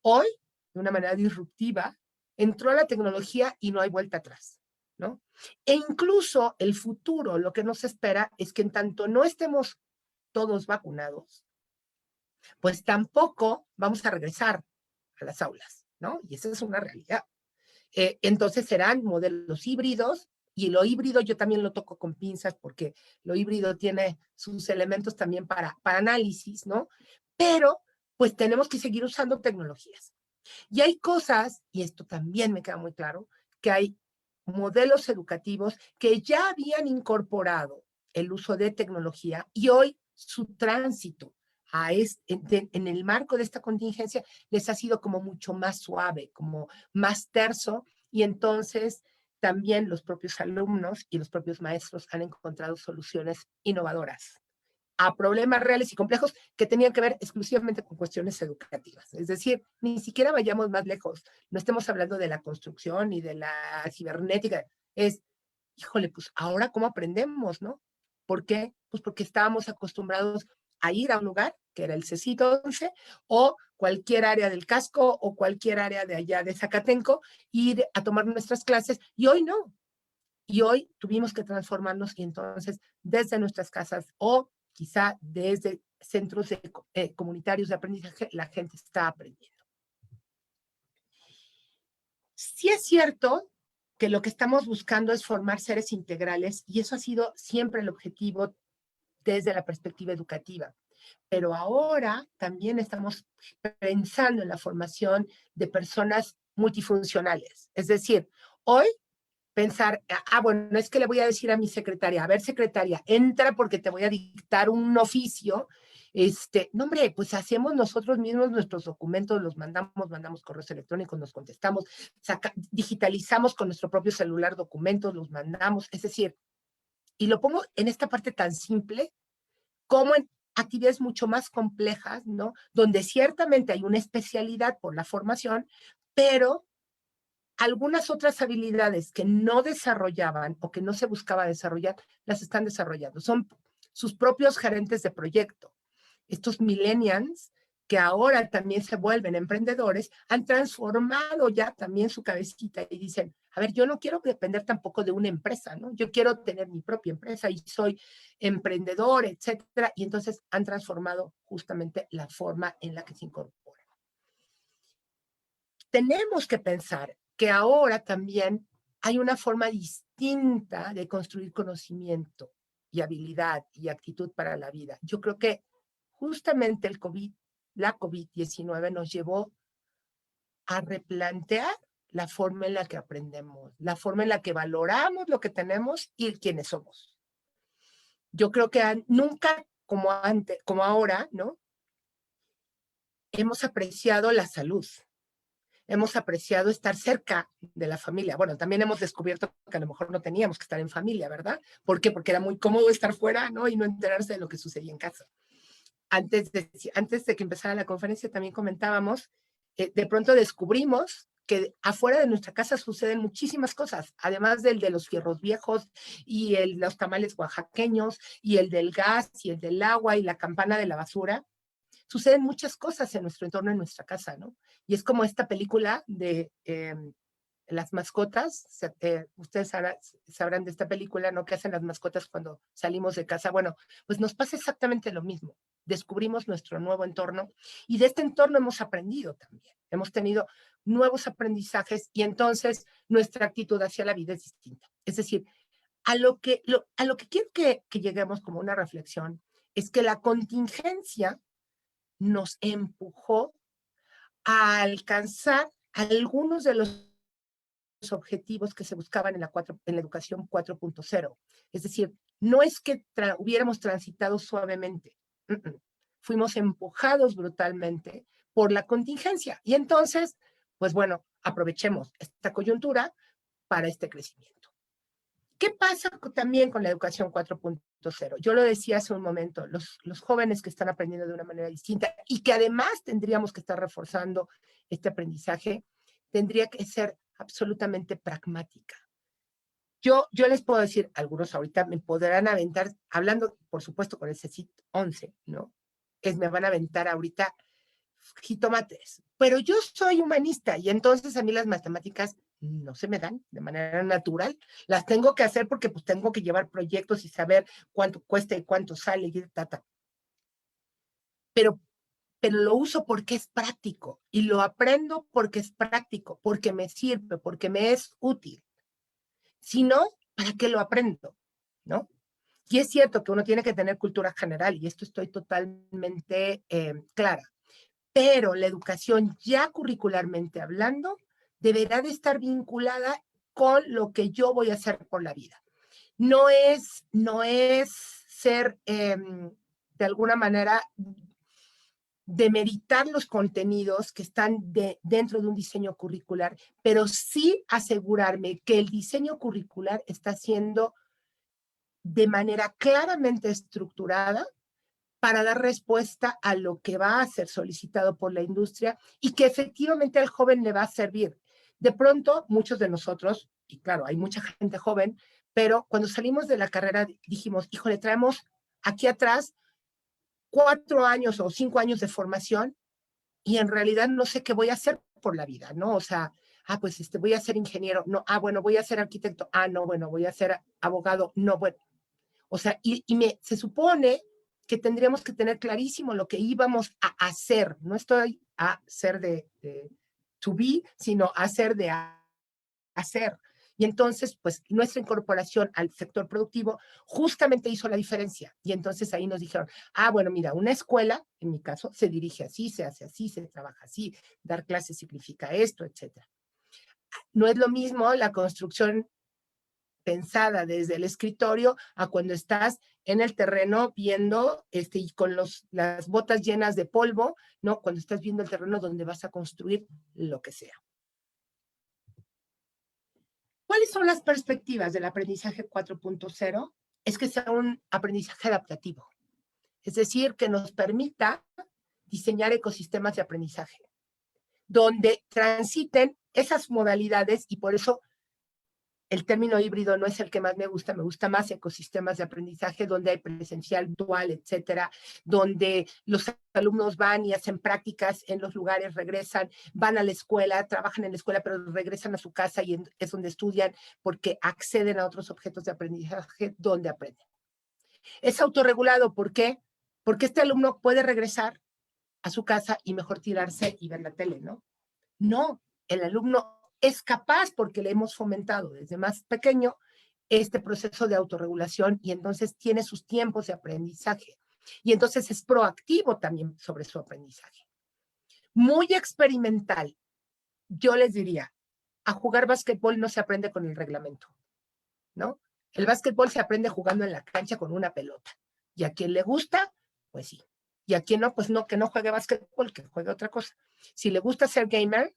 Hoy, de una manera disruptiva, entró la tecnología y no hay vuelta atrás, ¿no? E incluso el futuro, lo que nos espera es que en tanto no estemos todos vacunados, pues tampoco vamos a regresar a las aulas, ¿no? Y esa es una realidad. Entonces serán modelos híbridos, y lo híbrido yo también lo toco con pinzas porque lo híbrido tiene sus elementos también para análisis, ¿no? Pero pues tenemos que seguir usando tecnologías. Y hay cosas, y esto también me queda muy claro, que hay modelos educativos que ya habían incorporado el uso de tecnología y hoy su tránsito en el marco de esta contingencia les ha sido como mucho más suave, como más terso, y entonces también los propios alumnos y los propios maestros han encontrado soluciones innovadoras a problemas reales y complejos que tenían que ver exclusivamente con cuestiones educativas. Es decir, ni siquiera vayamos más lejos, no estemos hablando de la construcción ni de la cibernética, híjole, pues ahora cómo aprendemos, ¿no? ¿Por qué? Pues porque estábamos acostumbrados a ir a un lugar, que era el CECIT 11, o cualquier área del Casco, o cualquier área de allá de Zacatenco, ir a tomar nuestras clases, y hoy no. Y hoy tuvimos que transformarnos, y entonces desde nuestras casas, o quizá desde centros comunitarios de aprendizaje, la gente está aprendiendo. Sí es cierto que lo que estamos buscando es formar seres integrales, y eso ha sido siempre el objetivo desde la perspectiva educativa. Pero ahora también estamos pensando en la formación de personas multifuncionales. Es decir, hoy pensar, bueno, es que le voy a decir a mi secretaria, a ver, secretaria, entra porque te voy a dictar un oficio. No, hombre, pues hacemos nosotros mismos nuestros documentos, los mandamos correos electrónicos, nos contestamos, digitalizamos con nuestro propio celular documentos, los mandamos, es decir, y lo pongo en esta parte tan simple como actividades mucho más complejas, ¿no? Donde ciertamente hay una especialidad por la formación, pero algunas otras habilidades que no desarrollaban o que no se buscaba desarrollar, las están desarrollando. Son sus propios gerentes de proyecto. Estos millennials que ahora también se vuelven emprendedores, han transformado ya también su cabecita y dicen, a ver, yo no quiero depender tampoco de una empresa, ¿no? Yo quiero tener mi propia empresa y soy emprendedor, etcétera. Y entonces han transformado justamente la forma en la que se incorporan. Tenemos que pensar que ahora también hay una forma distinta de construir conocimiento y habilidad y actitud para la vida. Yo creo que justamente la COVID-19 nos llevó a replantear la forma en la que aprendemos, la forma en la que valoramos lo que tenemos y quiénes somos. Yo creo que nunca como antes, como ahora, ¿no? Hemos apreciado la salud. Hemos apreciado estar cerca de la familia. Bueno, también hemos descubierto que a lo mejor no teníamos que estar en familia, ¿verdad? ¿Por qué? Porque era muy cómodo estar fuera, ¿no? Y no enterarse de lo que sucedía en casa. Antes de que empezara la conferencia también comentábamos, de pronto descubrimos que afuera de nuestra casa suceden muchísimas cosas, además del de los fierros viejos y los tamales oaxaqueños y el del gas y el del agua y la campana de la basura. Suceden muchas cosas en nuestro entorno, en nuestra casa, ¿no? Y es como esta película de las mascotas, ustedes sabrán de esta película, ¿no? ¿Qué hacen las mascotas cuando salimos de casa? Bueno, pues nos pasa exactamente lo mismo. Descubrimos nuestro nuevo entorno y de este entorno hemos aprendido también. Hemos tenido nuevos aprendizajes y entonces nuestra actitud hacia la vida es distinta. Es decir, a lo que quiero que lleguemos como una reflexión es que la contingencia nos empujó a alcanzar algunos de los objetivos que se buscaban en la educación 4.0. Es decir, no es que hubiéramos transitado suavemente, fuimos empujados brutalmente por la contingencia. Y entonces, pues bueno, aprovechemos esta coyuntura para este crecimiento. ¿Qué pasa también con la educación 4.0? Yo lo decía hace un momento, los jóvenes que están aprendiendo de una manera distinta y que además tendríamos que estar reforzando este aprendizaje, tendría que ser absolutamente pragmática. Yo les puedo decir, algunos ahorita me podrán aventar, hablando por supuesto con el CECIT 11, ¿no? Me van a aventar ahorita jitomates, pero yo soy humanista y entonces a mí las matemáticas no se me dan de manera natural, las tengo que hacer porque pues tengo que llevar proyectos y saber cuánto cuesta y cuánto sale y tata. Pero lo uso porque es práctico y lo aprendo porque es práctico, porque me sirve, porque me es útil. Si no, ¿para qué lo aprendo? ¿No? Y es cierto que uno tiene que tener cultura general y esto estoy totalmente clara. Pero la educación ya curricularmente hablando deberá de estar vinculada con lo que yo voy a hacer por la vida. No es ser de alguna manera demeritar los contenidos que están dentro de un diseño curricular, pero sí asegurarme que el diseño curricular está siendo de manera claramente estructurada para dar respuesta a lo que va a ser solicitado por la industria y que efectivamente al joven le va a servir. De pronto, muchos de nosotros, y claro, hay mucha gente joven, pero cuando salimos de la carrera dijimos, híjole, traemos aquí atrás 4 años o 5 años de formación y en realidad no sé qué voy a hacer por la vida, ¿no? O sea, pues voy a ser ingeniero, no, bueno, voy a ser arquitecto, no, bueno, voy a ser abogado, no, bueno. O sea, se supone que tendríamos que tener clarísimo lo que íbamos a hacer. No estoy a ser de to be, sino a ser de hacer. Y entonces, pues nuestra incorporación al sector productivo justamente hizo la diferencia. Y entonces ahí nos dijeron, bueno, mira, una escuela, en mi caso, se dirige así, se hace así, se trabaja así, dar clases significa esto, etcétera. No es lo mismo la construcción pensada desde el escritorio a cuando estás en el terreno viendo y con las botas llenas de polvo, ¿no? Cuando estás viendo el terreno donde vas a construir lo que sea. ¿Cuáles son las perspectivas del aprendizaje 4.0? Es que sea un aprendizaje adaptativo. es decir, que nos permita diseñar ecosistemas de aprendizaje, donde transiten esas modalidades, y por eso el término híbrido no es el que más me gusta más ecosistemas de aprendizaje donde hay presencial, dual, etcétera, donde los alumnos van y hacen prácticas en los lugares, regresan, van a la escuela, trabajan en la escuela, pero regresan a su casa y es donde estudian porque acceden a otros objetos de aprendizaje donde aprenden. Es autorregulado, ¿por qué? Porque este alumno puede regresar a su casa y mejor tirarse y ver la tele, ¿no? No, el alumno es capaz, porque le hemos fomentado desde más pequeño este proceso de autorregulación, y entonces tiene sus tiempos de aprendizaje. Y entonces es proactivo también sobre su aprendizaje. Muy experimental. Yo les diría, a jugar básquetbol no se aprende con el reglamento, ¿no? El básquetbol se aprende jugando en la cancha con una pelota. Y a quien le gusta, pues sí. Y a quien no, pues no, que no juegue básquetbol, que juegue otra cosa. Si le gusta ser gamer,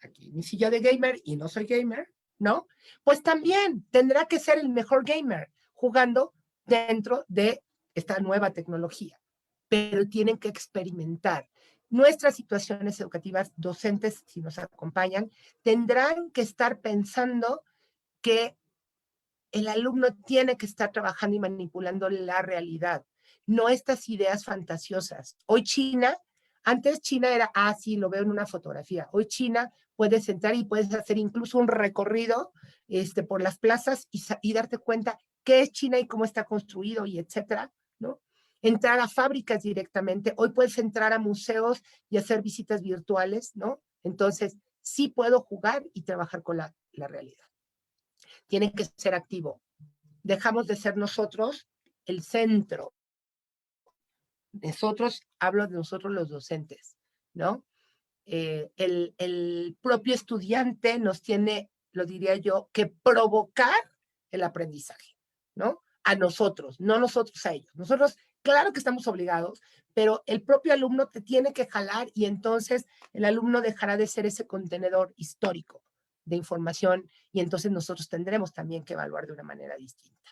aquí mi silla de gamer y no soy gamer, ¿no? Pues también tendrá que ser el mejor gamer jugando dentro de esta nueva tecnología. Pero tienen que experimentar. Nuestras situaciones educativas, docentes, si nos acompañan, tendrán que estar pensando que el alumno tiene que estar trabajando y manipulando la realidad, no estas ideas fantasiosas. Hoy China, antes China era, sí, lo veo en una fotografía. Hoy China puedes entrar y puedes hacer incluso un recorrido por las plazas y darte cuenta qué es China y cómo está construido y etcétera, ¿no? Entrar a fábricas directamente. Hoy puedes entrar a museos y hacer visitas virtuales, ¿no? Entonces, sí puedo jugar y trabajar con la realidad. Tiene que ser activo. Dejamos de ser nosotros el centro. Nosotros, hablo de nosotros los docentes, ¿no? El propio estudiante nos tiene, lo diría yo, que provocar el aprendizaje, ¿no? A nosotros, no nosotros a ellos. Nosotros, claro que estamos obligados, pero el propio alumno te tiene que jalar, y entonces el alumno dejará de ser ese contenedor histórico de información, y entonces nosotros tendremos también que evaluar de una manera distinta.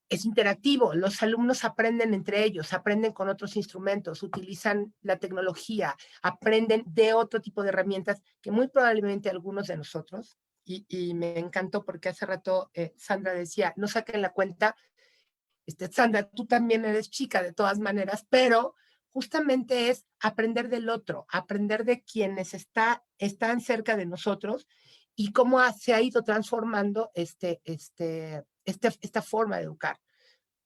Es interactivo, los alumnos aprenden entre ellos, aprenden con otros instrumentos, utilizan la tecnología, aprenden de otro tipo de herramientas que muy probablemente algunos de nosotros, y me encantó porque hace rato Sandra decía, no saquen la cuenta, Sandra, tú también eres chica de todas maneras, pero justamente es aprender del otro, aprender de quienes están cerca de nosotros y cómo se ha ido transformando esta forma de educar.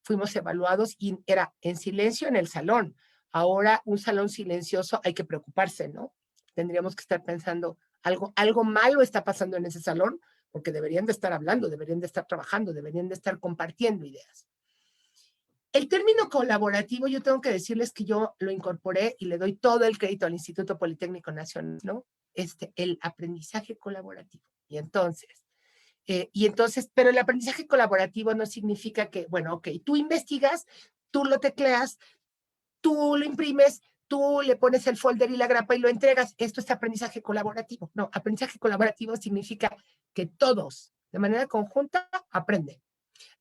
Fuimos evaluados y era en silencio en el salón. Ahora un salón silencioso hay que preocuparse, ¿no? Tendríamos que estar pensando, algo malo está pasando en ese salón, porque deberían de estar hablando, deberían de estar trabajando, deberían de estar compartiendo ideas. El término colaborativo, yo tengo que decirles que yo lo incorporé y le doy todo el crédito al Instituto Politécnico Nacional, ¿no? El aprendizaje colaborativo. Y entonces, pero el aprendizaje colaborativo no significa que, bueno, ok, tú investigas, tú lo tecleas, tú lo imprimes, tú le pones el folder y la grapa y lo entregas. Esto es aprendizaje colaborativo. No, aprendizaje colaborativo significa que todos, de manera conjunta, aprenden.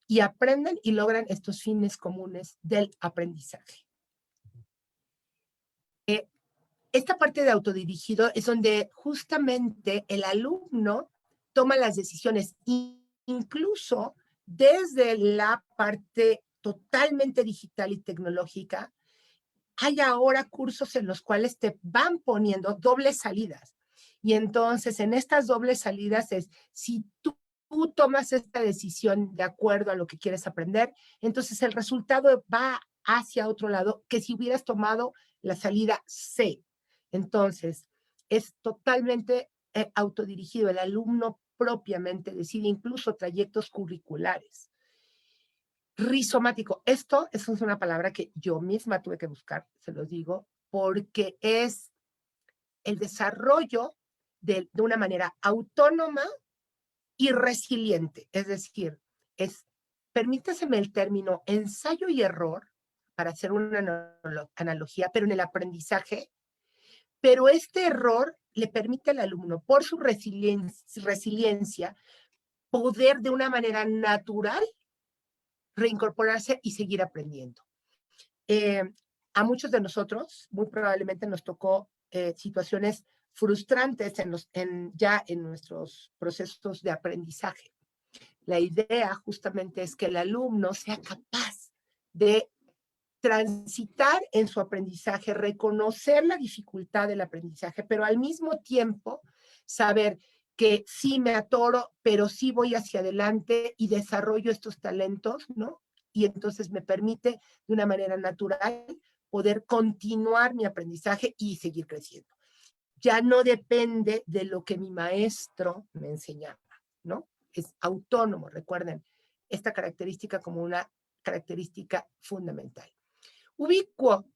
Y aprenden y logran estos fines comunes del aprendizaje. Esta parte de autodirigido es donde justamente el alumno toma las decisiones, incluso desde la parte totalmente digital y tecnológica. Hay ahora cursos en los cuales te van poniendo dobles salidas. Y entonces en estas dobles salidas es, si tú tomas esta decisión de acuerdo a lo que quieres aprender, entonces el resultado va hacia otro lado que si hubieras tomado la salida C. Entonces, es totalmente autodirigido. El alumno propiamente decide incluso trayectos curriculares. Rizomático. Esto es una palabra que yo misma tuve que buscar, se los digo, porque es el desarrollo de una manera autónoma y resiliente. Es decir, permítaseme el término ensayo y error para hacer una analogía, pero en el aprendizaje. Pero este error le permite al alumno, por su resiliencia, poder de una manera natural reincorporarse y seguir aprendiendo. A muchos de nosotros, muy probablemente nos tocó situaciones frustrantes ya en nuestros procesos de aprendizaje. La idea justamente es que el alumno sea capaz de transitar en su aprendizaje, reconocer la dificultad del aprendizaje, pero al mismo tiempo saber que sí me atoro, pero sí voy hacia adelante y desarrollo estos talentos, ¿no? Y entonces me permite de una manera natural poder continuar mi aprendizaje y seguir creciendo. Ya no depende de lo que mi maestro me enseñaba, ¿no? Es autónomo, recuerden, esta característica como una característica fundamental. Ubicuo.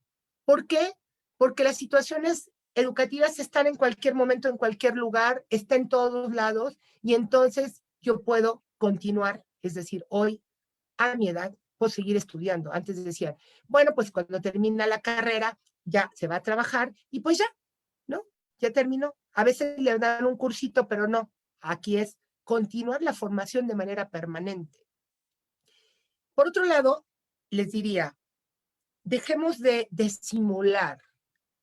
¿Por qué? Porque las situaciones educativas están en cualquier momento, en cualquier lugar, está en todos lados, y entonces yo puedo continuar, es decir, hoy, a mi edad, puedo seguir estudiando. Antes decían, bueno, pues cuando termina la carrera, ya se va a trabajar, y pues ya, ¿no? Ya terminó. A veces le dan un cursito, pero no. Aquí es continuar la formación de manera permanente. Por otro lado, les diría, dejemos de simular.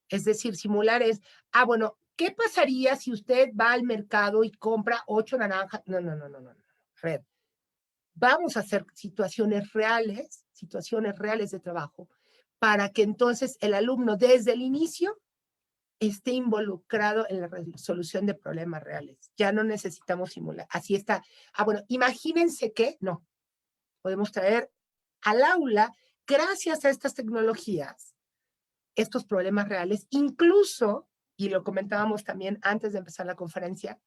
Es decir, simular es, bueno, ¿qué pasaría si usted va al mercado y compra 8 naranjas? No. A ver, vamos a hacer situaciones reales de trabajo, para que entonces el alumno desde el inicio esté involucrado en la resolución de problemas reales. Ya no necesitamos simular. Así está. Bueno, imagínense que no. Podemos traer al aula, gracias a estas tecnologías, estos problemas reales, incluso, y lo comentábamos también antes de empezar la conferencia,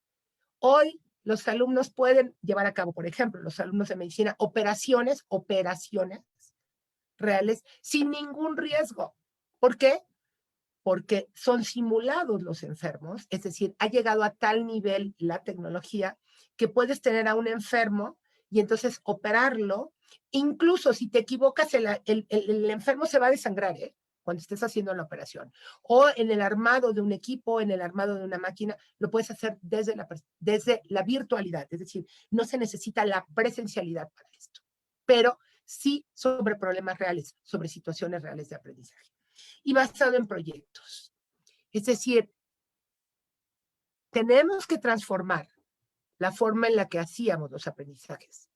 hoy los alumnos pueden llevar a cabo, por ejemplo, los alumnos de medicina, operaciones reales sin ningún riesgo. ¿Por qué? Porque son simulados los enfermos, es decir, ha llegado a tal nivel la tecnología que puedes tener a un enfermo y entonces operarlo. Incluso si te equivocas, el enfermo se va a desangrar, cuando estés haciendo la operación. O en el armado de un equipo, en el armado de una máquina, lo puedes hacer desde la virtualidad, es decir, no se necesita la presencialidad para esto, pero sí sobre problemas reales, sobre situaciones reales de aprendizaje. Y basado en proyectos. Es decir, tenemos que transformar la forma en la que hacíamos los aprendizajes.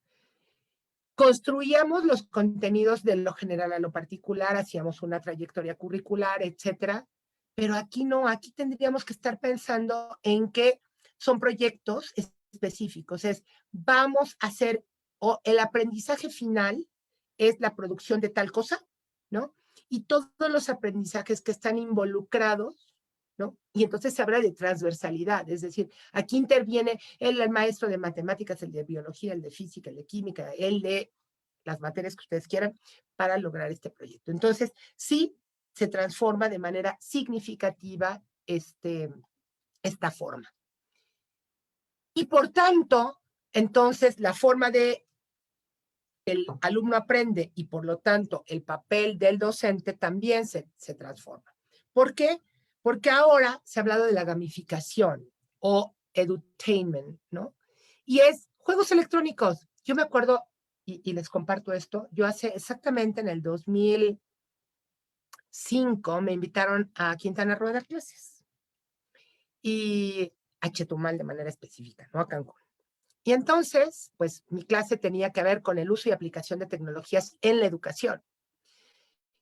Construíamos los contenidos de lo general a lo particular, hacíamos una trayectoria curricular, etcétera, pero aquí no, aquí tendríamos que estar pensando en que son proyectos específicos, vamos a hacer, o el aprendizaje final es la producción de tal cosa, ¿no? Y todos los aprendizajes que están involucrados, ¿no? Y entonces se habla de transversalidad, es decir, aquí interviene el maestro de matemáticas, el de biología, el de física, el de química, el de las materias que ustedes quieran para lograr este proyecto. Entonces, sí se transforma de manera significativa esta forma. Y por tanto, entonces, la forma de el alumno aprende y por lo tanto el papel del docente también se transforma. ¿Por qué? Porque ahora se ha hablado de la gamificación o edutainment, ¿no? Y es juegos electrónicos. Yo me acuerdo, y les comparto esto, yo hace exactamente en el 2005 me invitaron a Quintana Roo a dar clases. Y a Chetumal de manera específica, ¿no? A Cancún. Y entonces, pues mi clase tenía que ver con el uso y aplicación de tecnologías en la educación.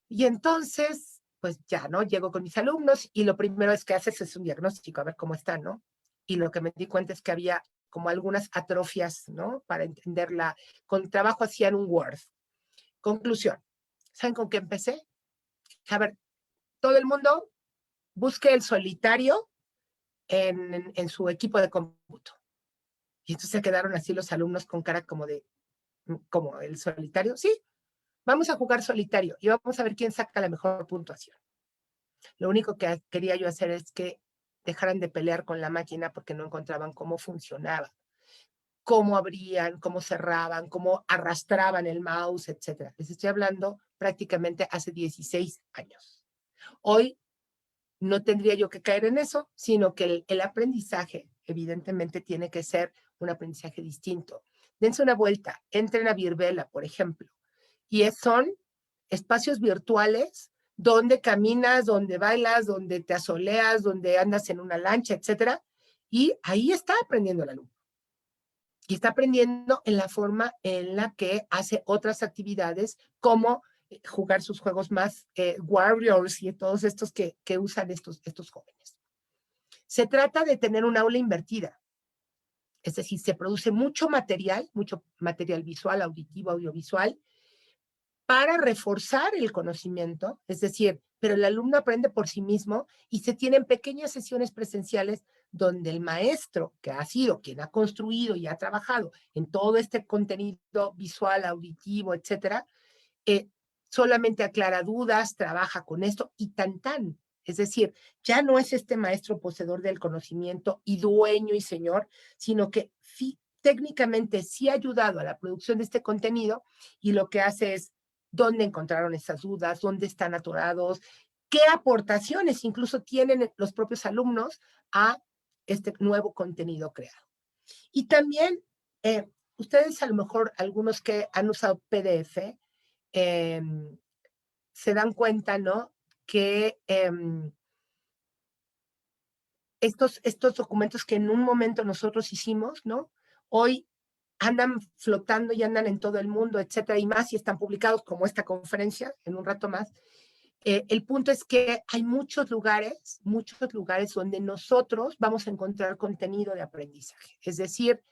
Y entonces, pues ya, ¿no? Llego con mis alumnos y lo primero que haces es un diagnóstico, a ver cómo están, ¿no? Y lo que me di cuenta es que había como algunas atrofias, ¿no? Para entenderla. Con trabajo hacían un Word. Conclusión. ¿Saben con qué empecé? A ver, todo el mundo busque el solitario en su equipo de cómputo. Y entonces se quedaron así los alumnos con cara como el solitario. Sí, vamos a jugar solitario y vamos a ver quién saca la mejor puntuación. Lo único que quería yo hacer es que dejaran de pelear con la máquina porque no encontraban cómo funcionaba, cómo abrían, cómo cerraban, cómo arrastraban el mouse, etc. Les estoy hablando prácticamente hace 16 años. Hoy no tendría yo que caer en eso, sino que el aprendizaje evidentemente tiene que ser un aprendizaje distinto. Dense una vuelta, entren a Virbela, por ejemplo, y son espacios virtuales donde caminas, donde bailas, donde te asoleas, donde andas en una lancha, etcétera, y ahí está aprendiendo el alumno. Y está aprendiendo en la forma en la que hace otras actividades, como jugar sus juegos más Warriors y todos estos que usan estos jóvenes. Se trata de tener un aula invertida. Es decir, se produce mucho material visual, auditivo, audiovisual, para reforzar el conocimiento, es decir, pero el alumno aprende por sí mismo y se tienen pequeñas sesiones presenciales donde el maestro, que ha sido quien ha construido y ha trabajado en todo este contenido visual, auditivo, etcétera, solamente aclara dudas, trabaja con esto y tan. Es decir, ya no es este maestro poseedor del conocimiento y dueño y señor, sino que técnicamente sí ha ayudado a la producción de este contenido, y lo que hace es dónde encontraron esas dudas, dónde están atorados, qué aportaciones incluso tienen los propios alumnos a este nuevo contenido creado. Y también, ustedes a lo mejor, algunos que han usado PDF, se dan cuenta, ¿no?, que estos documentos que en un momento nosotros hicimos, ¿no?, hoy andan flotando y andan en todo el mundo, etcétera, y más, y están publicados como esta conferencia en un rato más. El punto es que hay muchos lugares donde nosotros vamos a encontrar contenido de aprendizaje. Es decir,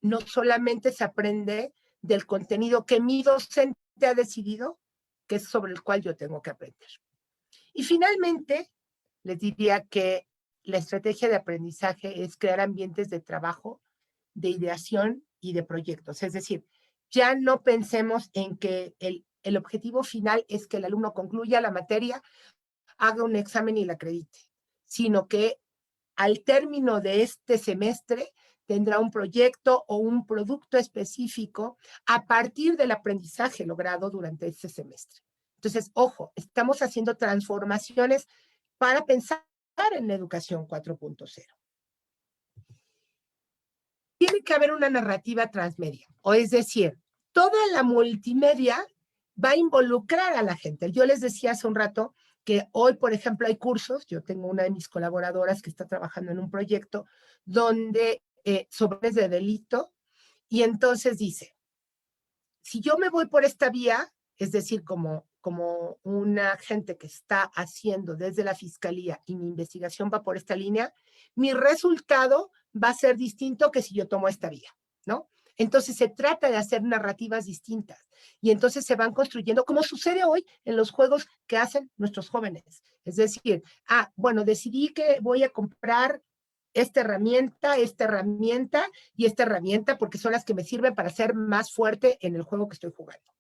no solamente se aprende del contenido que mi docente ha decidido, que es sobre el cual yo tengo que aprender. Y finalmente, les diría que la estrategia de aprendizaje es crear ambientes de trabajo, de ideación y de proyectos. Es decir, ya no pensemos en que el objetivo final es que el alumno concluya la materia, haga un examen y la acredite, sino que al término de este semestre tendrá un proyecto o un producto específico a partir del aprendizaje logrado durante este semestre. Entonces, ojo, estamos haciendo transformaciones para pensar en la educación 4.0. Tiene que haber una narrativa transmedia, o es decir, toda la multimedia va a involucrar a la gente. Yo les decía hace un rato que hoy, por ejemplo, hay cursos. Yo tengo una de mis colaboradoras que está trabajando en un proyecto donde sobre de delito, y entonces dice, si yo me voy por esta vía, es decir, como una gente que está haciendo desde la fiscalía y mi investigación va por esta línea, mi resultado va a ser distinto que si yo tomo esta vía, ¿no? Entonces se trata de hacer narrativas distintas, y entonces se van construyendo, como sucede hoy en los juegos que hacen nuestros jóvenes. Es decir, bueno, decidí que voy a comprar esta herramienta y esta herramienta porque son las que me sirven para ser más fuerte en el juego que estoy jugando.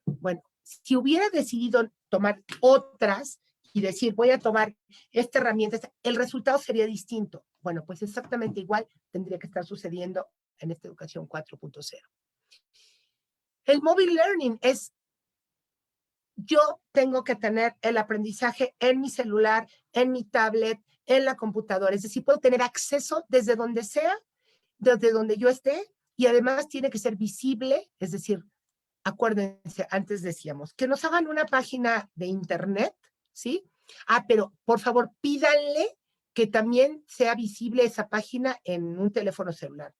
Bueno, si hubiera decidido tomar otras y decir, voy a tomar esta herramienta, el resultado sería distinto. Bueno, pues exactamente igual tendría que estar sucediendo en esta educación 4.0. El mobile learning es, yo tengo que tener el aprendizaje en mi celular, en mi tablet, en la computadora. Es decir, puedo tener acceso desde donde sea, desde donde yo esté, y además tiene que ser visible. Es decir, acuérdense, antes decíamos, que nos hagan una página de internet, ¿sí? Pero por favor, pídanle que también sea visible esa página en un teléfono celular.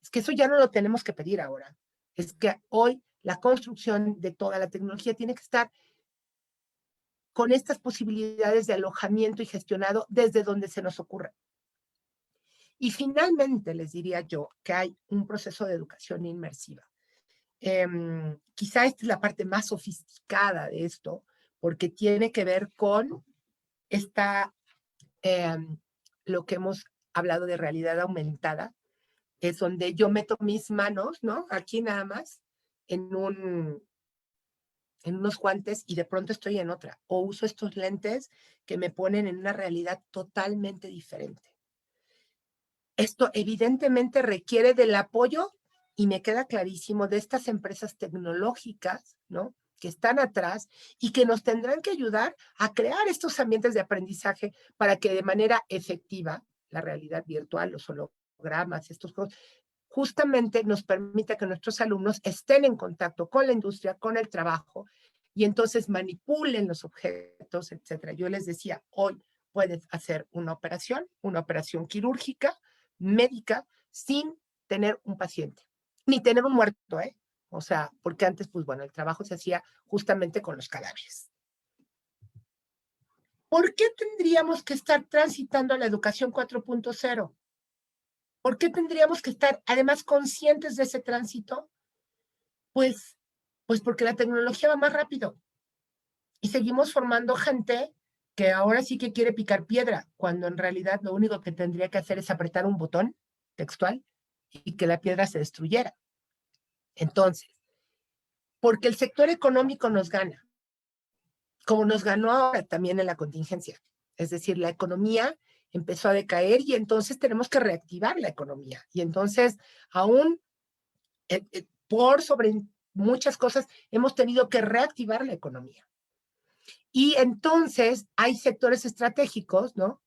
Es que eso ya no lo tenemos que pedir ahora. Es que hoy la construcción de toda la tecnología tiene que estar con estas posibilidades de alojamiento y gestionado desde donde se nos ocurra. Y finalmente les diría yo que hay un proceso de educación inmersiva. Quizá esta es la parte más sofisticada de esto, porque tiene que ver con lo que hemos hablado de realidad aumentada. Es donde yo meto mis manos, ¿no?, aquí nada más, en unos guantes, y de pronto estoy en otra, o uso estos lentes que me ponen en una realidad totalmente diferente. Esto evidentemente requiere del apoyo, y me queda clarísimo, de estas empresas tecnológicas, ¿no?, que están atrás y que nos tendrán que ayudar a crear estos ambientes de aprendizaje para que de manera efectiva la realidad virtual, los hologramas, estos juegos, justamente nos permita que nuestros alumnos estén en contacto con la industria, con el trabajo, y entonces manipulen los objetos, etcétera. Yo les decía, hoy puedes hacer una operación quirúrgica, médica, sin tener un paciente, ni tener un muerto, ¿eh? O sea, porque antes, pues bueno, el trabajo se hacía justamente con los cadáveres. ¿Por qué tendríamos que estar transitando a la educación 4.0? ¿Por qué tendríamos que estar además conscientes de ese tránsito? Pues porque la tecnología va más rápido y seguimos formando gente que ahora sí que quiere picar piedra, cuando en realidad lo único que tendría que hacer es apretar un botón textual y que la piedra se destruyera. Entonces, porque el sector económico nos gana, como nos ganó ahora también en la contingencia. Es decir, la economía empezó a decaer y entonces tenemos que reactivar la economía. Y entonces, aún por sobre muchas cosas, hemos tenido que reactivar la economía. Y entonces hay sectores estratégicos, ¿no?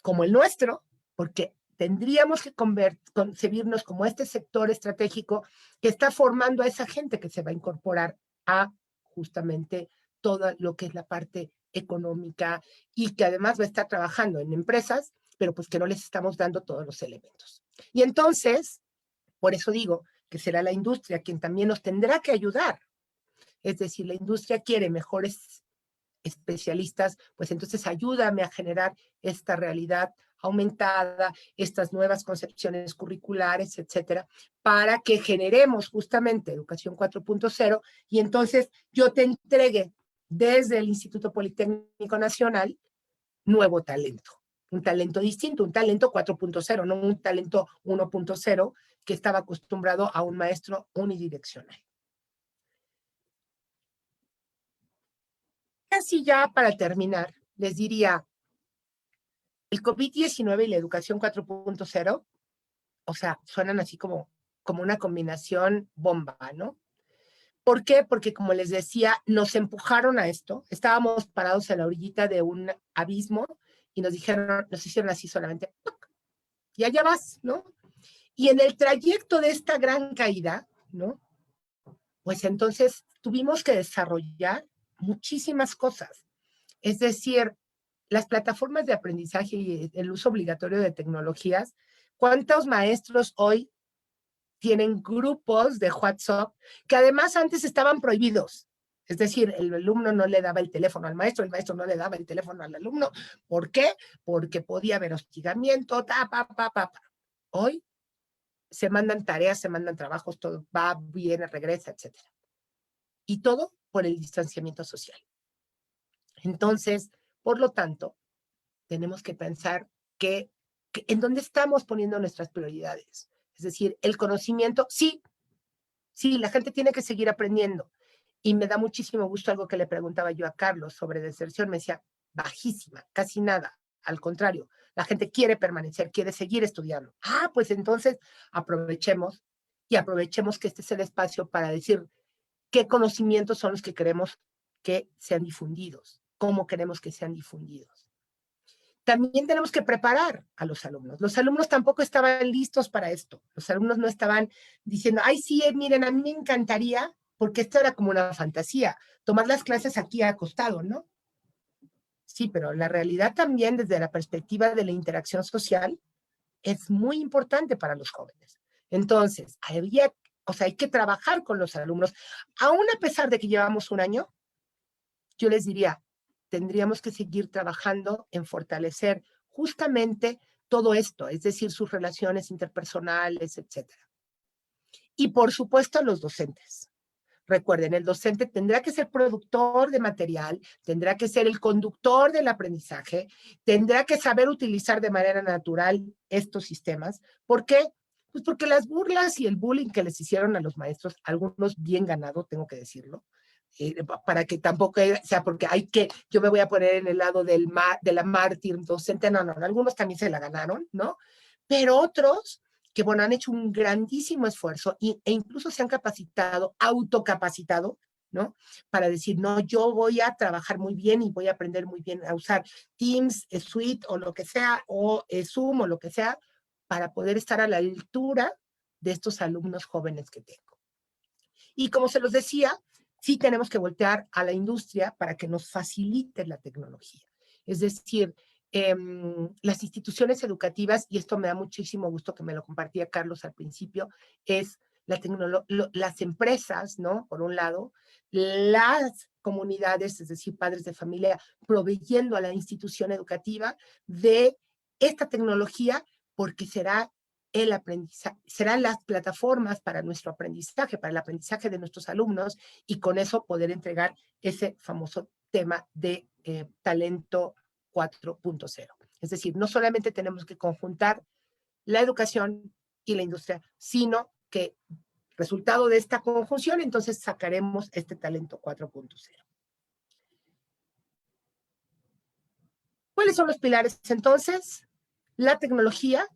Como el nuestro, porque tendríamos que concebirnos como este sector estratégico que está formando a esa gente que se va a incorporar a justamente todo lo que es la parte económica y que además va a estar trabajando en empresas, pero pues que no les estamos dando todos los elementos. Y entonces, por eso digo que será la industria quien también nos tendrá que ayudar. Es decir, la industria quiere mejores especialistas, pues entonces ayúdame a generar esta realidad aumentada, estas nuevas concepciones curriculares, etcétera, para que generemos justamente educación 4.0 y entonces yo te entregue desde el Instituto Politécnico Nacional nuevo talento, un talento distinto, un talento 4.0, no un talento 1.0 que estaba acostumbrado a un maestro unidireccional. Casi ya para terminar, les diría, el COVID-19 y la educación 4.0, o sea, suenan así como una combinación bomba, ¿no? ¿Por qué? Porque como les decía, nos empujaron a esto, estábamos parados en la orillita de un abismo y nos hicieron así solamente, y allá vas, ¿no? Y en el trayecto de esta gran caída, ¿no? Pues entonces tuvimos que desarrollar muchísimas cosas. Es decir, las plataformas de aprendizaje y el uso obligatorio de tecnologías, ¿cuántos maestros hoy tienen grupos de WhatsApp que además antes estaban prohibidos? Es decir, el alumno no le daba el teléfono al maestro, el maestro no le daba el teléfono al alumno. ¿Por qué? Porque podía haber hostigamiento, Hoy se mandan tareas, se mandan trabajos, todo va, viene, regresa, etc. Y todo por el distanciamiento social. Entonces, por lo tanto, tenemos que pensar que en dónde estamos poniendo nuestras prioridades. Es decir, el conocimiento, sí, la gente tiene que seguir aprendiendo. Y me da muchísimo gusto algo que le preguntaba yo a Carlos sobre deserción. Me decía, bajísima, casi nada. Al contrario, la gente quiere permanecer, quiere seguir estudiando. Pues entonces aprovechemos que este es el espacio para decir qué conocimientos son los que queremos que sean difundidos, cómo queremos que sean difundidos. También tenemos que preparar a los alumnos. Los alumnos tampoco estaban listos para esto. Los alumnos no estaban diciendo, ay, sí, miren, a mí me encantaría, porque esto era como una fantasía, tomar las clases aquí acostado, ¿no? Sí, pero la realidad también desde la perspectiva de la interacción social es muy importante para los jóvenes. Entonces, hay que trabajar con los alumnos. Aún a pesar de que llevamos un año, yo les diría, tendríamos que seguir trabajando en fortalecer justamente todo esto, es decir, sus relaciones interpersonales, etc. Y por supuesto los docentes. Recuerden, el docente tendrá que ser productor de material, tendrá que ser el conductor del aprendizaje, tendrá que saber utilizar de manera natural estos sistemas. ¿Por qué? Pues porque las burlas y el bullying que les hicieron a los maestros, algunos bien ganado, tengo que decirlo, para que tampoco sea porque yo me voy a poner en el lado de la mártir docente, no, algunos también se la ganaron, ¿no? Pero otros que, bueno, han hecho un grandísimo esfuerzo e incluso se han capacitado, autocapacitado, ¿no? Para decir, no, yo voy a trabajar muy bien y voy a aprender muy bien a usar Teams, Suite o lo que sea, o Zoom o lo que sea, para poder estar a la altura de estos alumnos jóvenes que tengo. Y como se los decía, sí tenemos que voltear a la industria para que nos facilite la tecnología. Es decir, las instituciones educativas, y esto me da muchísimo gusto que me lo compartía Carlos al principio, es las empresas, ¿no? Por un lado, las comunidades, es decir, padres de familia, proveyendo a la institución educativa de esta tecnología, porque será el aprendizaje, serán las plataformas para nuestro aprendizaje, para el aprendizaje de nuestros alumnos, y con eso poder entregar ese famoso tema de talento 4.0. Es decir, no solamente tenemos que conjuntar la educación y la industria, sino que resultado de esta conjunción, entonces sacaremos este talento 4.0. ¿Cuáles son los pilares entonces? La tecnología,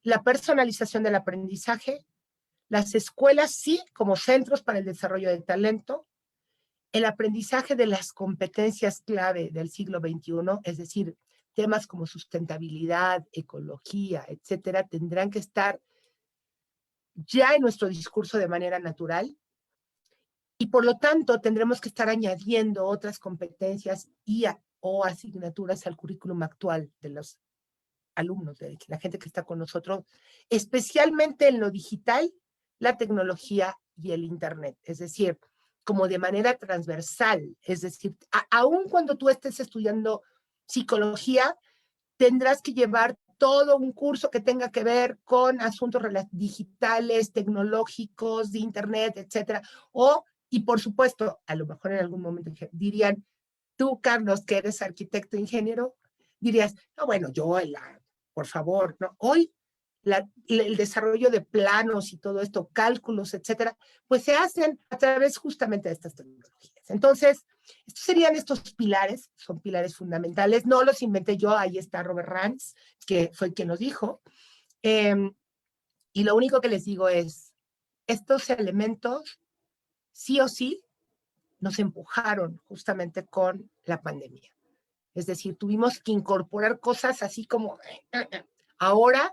la personalización del aprendizaje, las escuelas sí como centros para el desarrollo del talento, el aprendizaje de las competencias clave del siglo XXI, es decir, temas como sustentabilidad, ecología, etcétera, tendrán que estar ya en nuestro discurso de manera natural, y por lo tanto tendremos que estar añadiendo otras competencias o asignaturas al currículum actual de los alumnos, de la gente que está con nosotros, especialmente en lo digital, la tecnología y el internet, es decir, como de manera transversal, es decir, aun cuando tú estés estudiando psicología, tendrás que llevar todo un curso que tenga que ver con asuntos digitales, tecnológicos, de internet, etcétera. Y por supuesto, a lo mejor en algún momento dirían, tú, Carlos, que eres arquitecto ingeniero, dirías, no, bueno, por favor, ¿no? Hoy el desarrollo de planos y todo esto, cálculos, etcétera, pues se hacen a través justamente de estas tecnologías. Entonces, estos serían estos pilares, son pilares fundamentales, no los inventé yo, ahí está Robert Rance, que fue quien los dijo, y lo único que les digo es, estos elementos, sí o sí, nos empujaron justamente con la pandemia. Es decir, tuvimos que incorporar cosas así como, ahora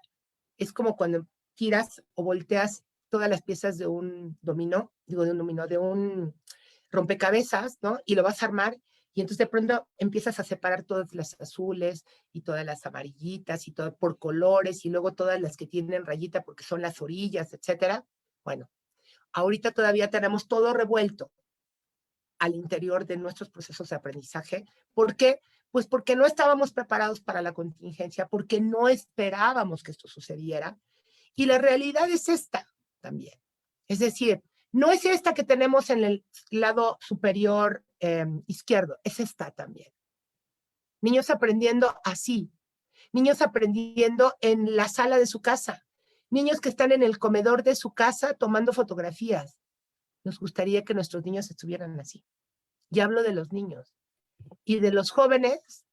es como cuando tiras o volteas todas las piezas de un dominó, de un rompecabezas, ¿no? Y lo vas a armar, y entonces de pronto empiezas a separar todas las azules y todas las amarillitas y todo por colores, y luego todas las que tienen rayita porque son las orillas, etcétera. Bueno, ahorita todavía tenemos todo revuelto al interior de nuestros procesos de aprendizaje. ¿Por qué? Pues porque no estábamos preparados para la contingencia, porque no esperábamos que esto sucediera. Y la realidad es esta también. Es decir, no es esta que tenemos en el lado superior izquierdo, es esta también. Niños aprendiendo así, niños aprendiendo en la sala de su casa, niños que están en el comedor de su casa tomando fotografías. Nos gustaría que nuestros niños estuvieran así. Y hablo de los niños. Y de los jóvenes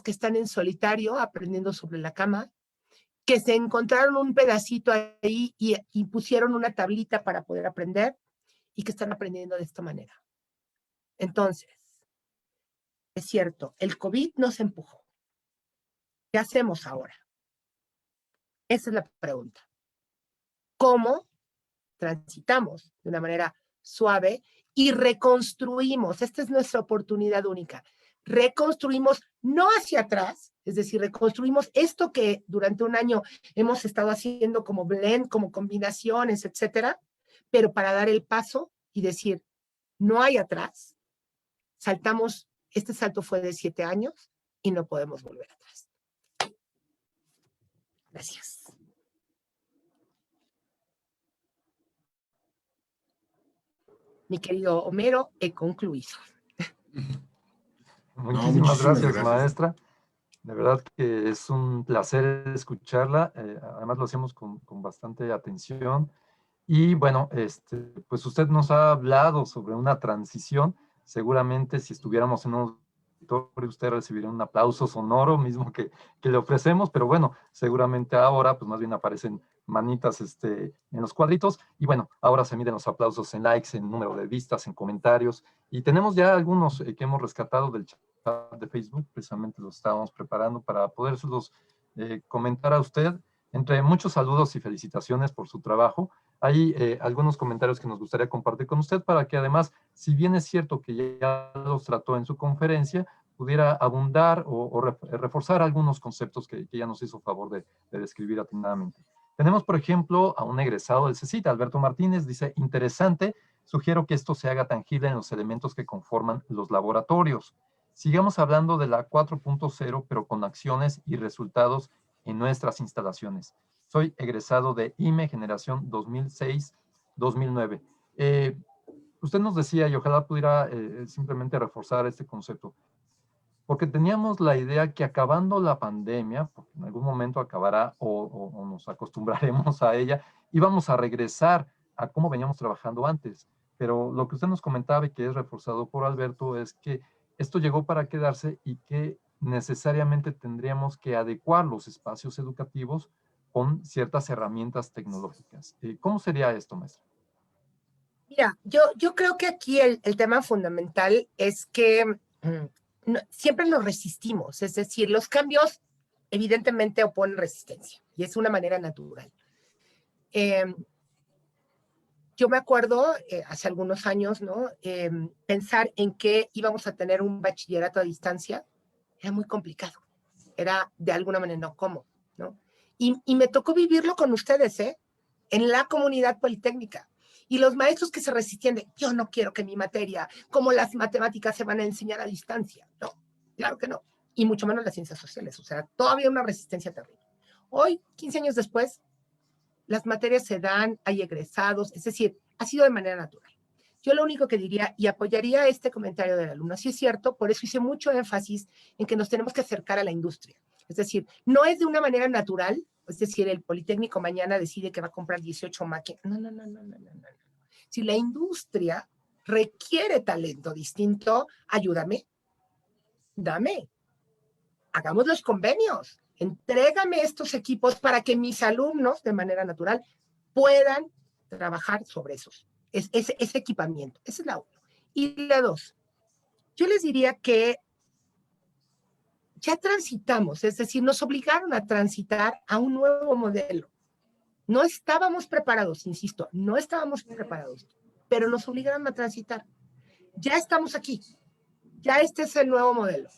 que están en solitario aprendiendo sobre la cama, que se encontraron un pedacito ahí y pusieron una tablita para poder aprender y que están aprendiendo de esta manera. Entonces, es cierto, el COVID nos empujó. ¿Qué hacemos ahora? Esa es la pregunta. ¿Cómo transitamos de una manera suave y reconstruimos? Esta es nuestra oportunidad única. Reconstruimos no hacia atrás, es decir, reconstruimos esto que durante un año hemos estado haciendo como blend, como combinaciones, etcétera, pero para dar el paso y decir, no hay atrás, saltamos, este salto fue de 7 años y no podemos volver atrás. Gracias. Mi querido Homero, he concluido. Muchísimas gracias, maestra. De verdad que es un placer escucharla. Además lo hacemos con bastante atención. Y bueno, pues usted nos ha hablado sobre una transición. Seguramente si estuviéramos en un auditorio, usted recibiría un aplauso sonoro mismo que le ofrecemos, pero bueno, seguramente ahora pues más bien aparecen manitas en los cuadritos. Y bueno, ahora se miden los aplausos en likes, en número de vistas, en comentarios. Y tenemos ya algunos que hemos rescatado del chat de Facebook, precisamente los estábamos preparando para podérselos comentar a usted. Entre muchos saludos y felicitaciones por su trabajo, hay algunos comentarios que nos gustaría compartir con usted para que además, si bien es cierto que ya los trató en su conferencia, pudiera abundar o reforzar algunos conceptos que ya nos hizo favor de describir atinadamente. Tenemos, por ejemplo, a un egresado del CECIT, Alberto Martínez, dice, interesante, sugiero que esto se haga tangible en los elementos que conforman los laboratorios. Sigamos hablando de la 4.0, pero con acciones y resultados en nuestras instalaciones. Soy egresado de IME Generación 2006-2009. Usted nos decía, y ojalá pudiera simplemente reforzar este concepto, porque teníamos la idea que acabando la pandemia, porque en algún momento acabará o nos acostumbraremos a ella, íbamos a regresar a cómo veníamos trabajando antes. Pero lo que usted nos comentaba y que es reforzado por Alberto es que esto llegó para quedarse y que necesariamente tendríamos que adecuar los espacios educativos con ciertas herramientas tecnológicas. ¿Cómo sería esto, maestra? Mira, yo creo que aquí el tema fundamental es que siempre nos resistimos, es decir, los cambios evidentemente oponen resistencia y es una manera natural. Yo me acuerdo hace algunos años, ¿no? Pensar en que íbamos a tener un bachillerato a distancia era muy complicado, era de alguna manera no cómo, ¿no? Y me tocó vivirlo con ustedes, en la comunidad politécnica. Y los maestros que se resistían de, yo no quiero que mi materia, como las matemáticas, se van a enseñar a distancia. No, claro que no. Y mucho menos las ciencias sociales. O sea, todavía una resistencia terrible. Hoy, 15 años después, las materias se dan, hay egresados, es decir, ha sido de manera natural. Yo lo único que diría, y apoyaría este comentario del alumno, sí es cierto, por eso hice mucho énfasis en que nos tenemos que acercar a la industria. Es decir, no es de una manera natural, es decir, el Politécnico mañana decide que va a comprar 18 máquinas. No. Si la industria requiere talento distinto, ayúdame, dame, hagamos los convenios, entrégame estos equipos para que mis alumnos, de manera natural, puedan trabajar sobre esos, ese equipamiento. Esa es la 1. Y la 2, yo les diría que ya transitamos, es decir, nos obligaron a transitar a un nuevo modelo. No estábamos preparados, insisto, no estábamos preparados, pero nos obligaron a transitar. Ya estamos aquí, ya este es el nuevo modelo.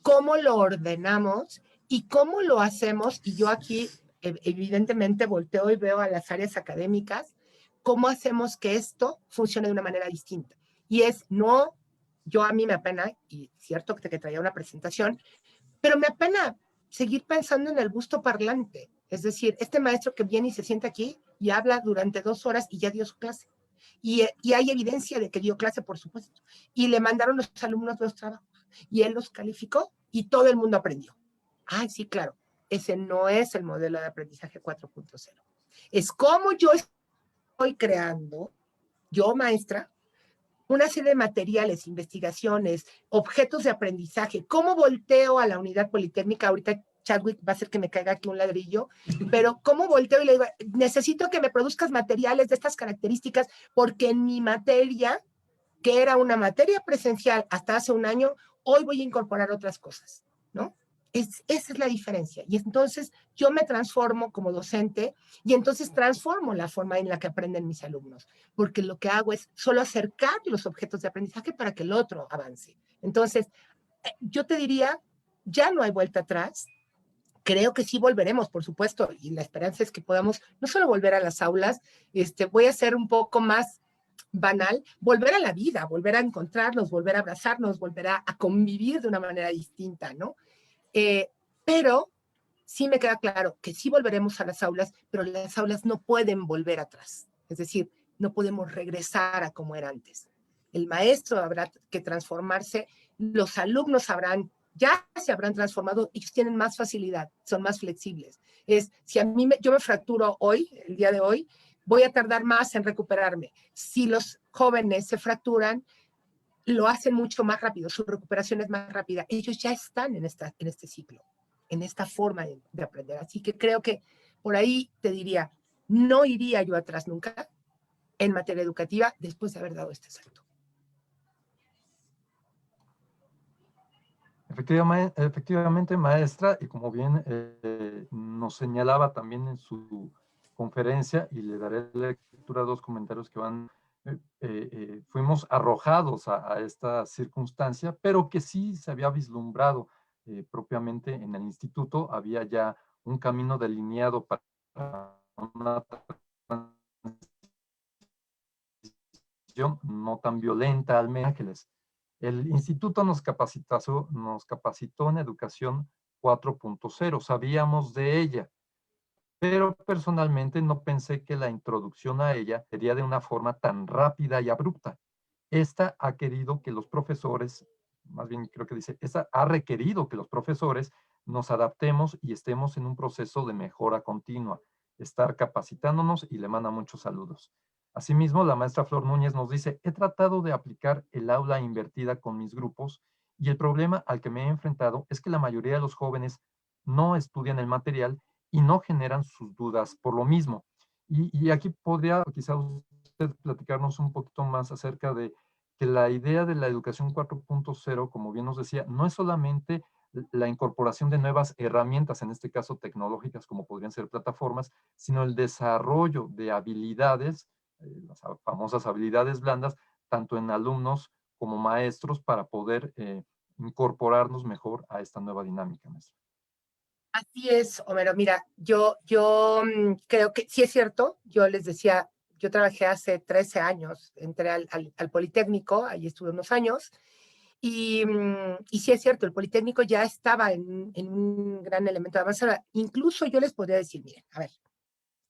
¿Cómo lo ordenamos y cómo lo hacemos? Y yo aquí evidentemente volteo y veo a las áreas académicas, ¿cómo hacemos que esto funcione de una manera distinta? Y es, no, yo a mí me apena, y cierto que traía una presentación, pero me apena seguir pensando en el gusto parlante. Es decir, este maestro que viene y se sienta aquí y habla durante 2 horas y ya dio su clase. Y hay evidencia de que dio clase, por supuesto. Y le mandaron los alumnos los trabajos. Y él los calificó y todo el mundo aprendió. Ay, sí, claro. Ese no es el modelo de aprendizaje 4.0. Es como yo estoy creando, yo maestra, una serie de materiales, investigaciones, objetos de aprendizaje. ¿Cómo volteo a la unidad politécnica? Ahorita Chadwick va a hacer que me caiga aquí un ladrillo, pero ¿cómo volteo y le digo, necesito que me produzcas materiales de estas características porque en mi materia, que era una materia presencial hasta hace un año, hoy voy a incorporar otras cosas, ¿no? Esa es la diferencia. Y entonces yo me transformo como docente y entonces transformo la forma en la que aprenden mis alumnos, porque lo que hago es solo acercar los objetos de aprendizaje para que el otro avance. Entonces, yo te diría, ya no hay vuelta atrás. Creo que sí volveremos, por supuesto, y la esperanza es que podamos no solo volver a las aulas, voy a ser un poco más banal, volver a la vida, volver a encontrarnos, volver a abrazarnos, volver a convivir de una manera distinta, ¿no? Pero sí me queda claro que sí volveremos a las aulas, pero las aulas no pueden volver atrás. Es decir, no podemos regresar a como era antes. El maestro habrá que transformarse, los alumnos ya se habrán transformado, ellos tienen más facilidad, son más flexibles. Si a mí yo me fracturo hoy, el día de hoy, voy a tardar más en recuperarme. Si los jóvenes se fracturan, lo hacen mucho más rápido, su recuperación es más rápida. Ellos ya están en este ciclo, en esta forma de aprender. Así que creo que por ahí te diría, no iría yo atrás nunca en materia educativa después de haber dado este salto. Efectivamente, maestra, y como bien nos señalaba también en su conferencia y le daré lectura a dos comentarios que van, fuimos arrojados a esta circunstancia, pero que sí se había vislumbrado propiamente en el instituto, había ya un camino delineado para una transición no tan violenta al menos. Ángeles. El instituto nos capacitó en educación 4.0, sabíamos de ella, pero personalmente no pensé que la introducción a ella sería de una forma tan rápida y abrupta. Esta ha querido que los profesores, más bien creo que dice, esta ha requerido que los profesores nos adaptemos y estemos en un proceso de mejora continua, estar capacitándonos, y le manda muchos saludos. Asimismo, la maestra Flor Núñez nos dice, he tratado de aplicar el aula invertida con mis grupos y el problema al que me he enfrentado es que la mayoría de los jóvenes no estudian el material y no generan sus dudas por lo mismo. Y aquí podría quizá usted platicarnos un poquito más acerca de que la idea de la educación 4.0, como bien nos decía, no es solamente la incorporación de nuevas herramientas, en este caso tecnológicas, como podrían ser plataformas, sino el desarrollo de habilidades, las famosas habilidades blandas, tanto en alumnos como maestros, para poder incorporarnos mejor a esta nueva dinámica, maestra. Así es, Homero. Mira, yo creo que sí es cierto. Yo les decía, yo trabajé hace 13 años, entré al Politécnico, ahí estuve unos años, y sí es cierto, el Politécnico ya estaba en un gran elemento de avanzada. Incluso yo les podría decir, miren, a ver,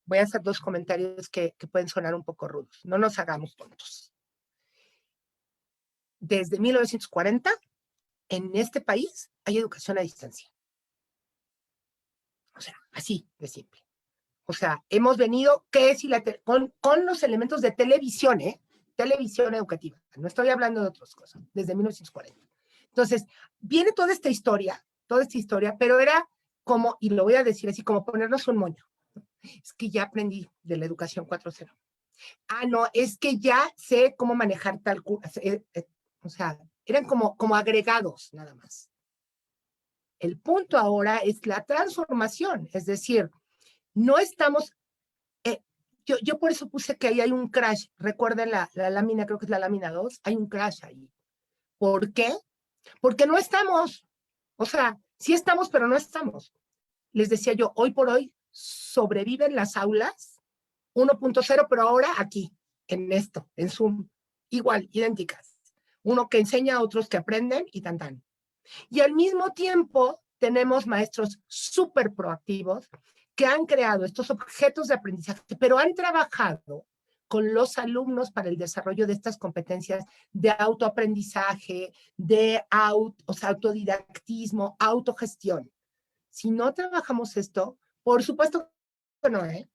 voy a hacer dos comentarios que pueden sonar un poco rudos. No nos hagamos tontos. Desde 1940, en este país hay educación a distancia. O sea, así de simple. O sea, hemos venido, con los elementos de televisión, televisión educativa. No estoy hablando de otras cosas, desde 1940. Entonces, viene toda esta historia, pero era como, y lo voy a decir así, como ponernos un moño. Es que ya aprendí de la educación 4.0. Ah, no, es que ya sé cómo manejar tal cosa. O sea, eran como agregados nada más. El punto ahora es la transformación, es decir, no estamos, yo por eso puse que ahí hay un crash. Recuerden la lámina, creo que es la lámina 2, hay un crash ahí. ¿Por qué? Porque no estamos, o sea, sí estamos, pero no estamos. Les decía yo, hoy por hoy sobreviven las aulas 1.0, pero ahora aquí, en esto, en Zoom, igual, idénticas. Uno que enseña a otros que aprenden y tan. Y al mismo tiempo tenemos maestros súper proactivos que han creado estos objetos de aprendizaje, pero han trabajado con los alumnos para el desarrollo de estas competencias de autoaprendizaje, de autodidactismo, autogestión. Si no trabajamos esto, por supuesto que no, ¿eh?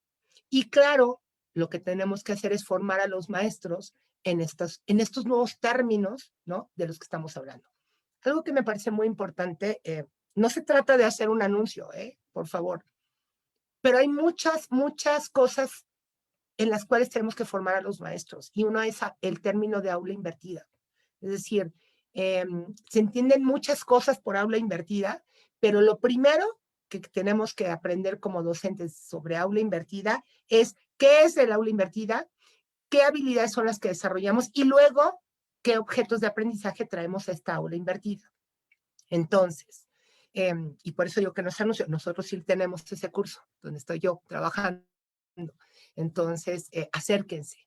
Y claro, lo que tenemos que hacer es formar a los maestros en estos nuevos términos, ¿no?, de los que estamos hablando. Algo que me parece muy importante, no se trata de hacer un anuncio, por favor, pero hay muchas cosas en las cuales tenemos que formar a los maestros, y uno es el término de aula invertida. Es decir, se entienden muchas cosas por aula invertida, pero lo primero que tenemos que aprender como docentes sobre aula invertida es qué es el aula invertida, qué habilidades son las que desarrollamos y luego qué objetos de aprendizaje traemos a esta aula invertida. Entonces, y por eso digo que nos anuncio, nosotros sí tenemos ese curso donde estoy yo trabajando. Entonces, acérquense,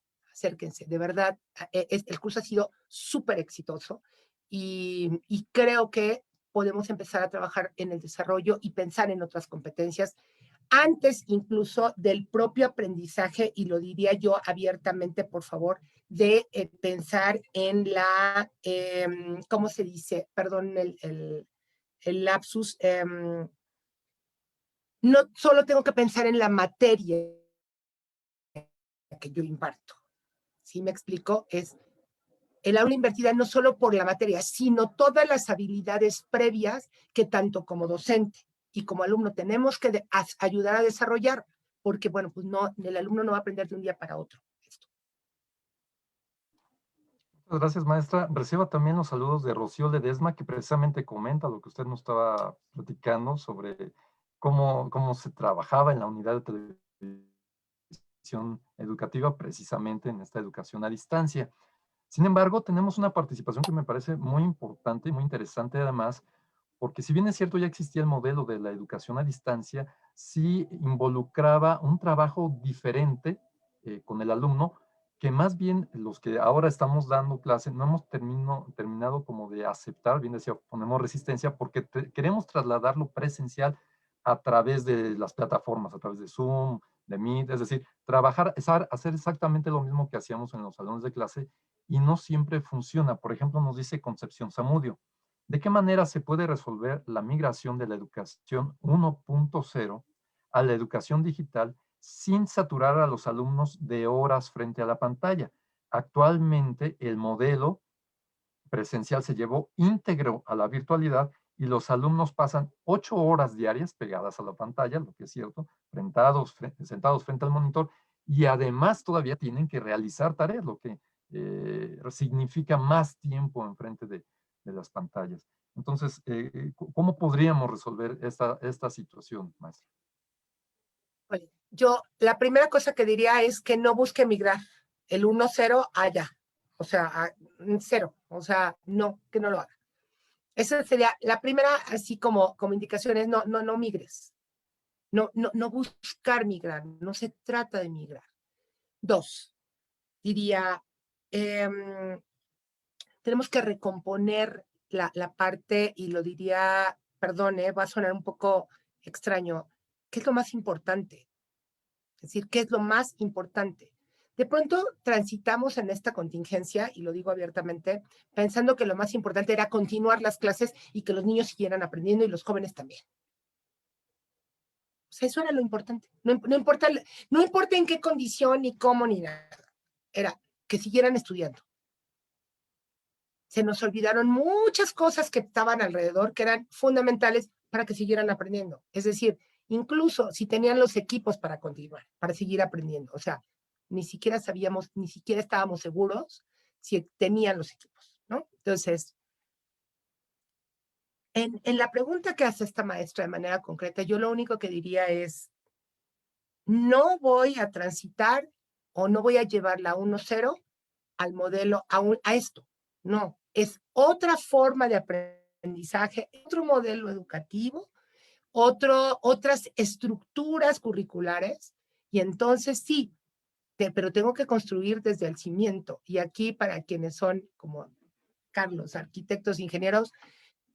de verdad, el curso ha sido súper exitoso y creo que podemos empezar a trabajar en el desarrollo y pensar en otras competencias antes incluso del propio aprendizaje, y lo diría yo abiertamente, por favor, de pensar en la, ¿cómo se dice? Perdón, el lapsus. No solo tengo que pensar en la materia que yo imparto. ¿Sí me explico? Es el aula invertida no solo por la materia, sino todas las habilidades previas que tanto como docente y como alumno tenemos que ayudar a desarrollar, porque, bueno, pues no, el alumno no va a aprender de un día para otro. Muchas gracias, maestra. Reciba también los saludos de Rocío Ledesma, que precisamente comenta lo que usted nos estaba platicando sobre cómo se trabajaba en la unidad de televisión decisión educativa precisamente en esta educación a distancia. Sin embargo, tenemos una participación que me parece muy importante y muy interesante además, porque si bien es cierto ya existía el modelo de la educación a distancia, sí involucraba un trabajo diferente con el alumno, que más bien los que ahora estamos dando clase no hemos terminado como de aceptar, bien decía, ponemos resistencia, porque queremos trasladarlo presencial a través de las plataformas, a través de Zoom, de Meet, es decir, trabajar, hacer exactamente lo mismo que hacíamos en los salones de clase y no siempre funciona. Por ejemplo, nos dice Concepción Zamudio, ¿de qué manera se puede resolver la migración de la educación 1.0 a la educación digital sin saturar a los alumnos de horas frente a la pantalla? Actualmente el modelo presencial se llevó íntegro a la virtualidad y los alumnos pasan 8 horas diarias pegadas a la pantalla, lo que es cierto, sentados frente al monitor, y además todavía tienen que realizar tareas, lo que significa más tiempo enfrente de las pantallas. Entonces, ¿cómo podríamos resolver esta situación, maestra? Oye, yo la primera cosa que diría es que no busque migrar el 1-0 allá, o sea, a 0, o sea, no, que no lo haga. Esa sería la primera, así como indicación es no migres. No buscar migrar, no se trata de migrar. 2, diría, tenemos que recomponer la parte, y lo diría, perdón, va a sonar un poco extraño, ¿qué es lo más importante? Es decir, ¿qué es lo más importante? De pronto transitamos en esta contingencia, y lo digo abiertamente, pensando que lo más importante era continuar las clases y que los niños siguieran aprendiendo y los jóvenes también. O sea, eso era lo importante. No importa en qué condición, ni cómo, ni nada. Era que siguieran estudiando. Se nos olvidaron muchas cosas que estaban alrededor que eran fundamentales para que siguieran aprendiendo. Es decir, incluso si tenían los equipos para continuar, para seguir aprendiendo. O sea, ni siquiera sabíamos, ni siquiera estábamos seguros si tenían los equipos, ¿no? Entonces, en la pregunta que hace esta maestra de manera concreta, yo lo único que diría es, no voy a transitar o no voy a llevar la 1-0 al modelo, a esto. No, es otra forma de aprendizaje, otro modelo educativo, otras estructuras curriculares, y entonces sí, pero tengo que construir desde el cimiento. Y aquí, para quienes son como Carlos, arquitectos, ingenieros,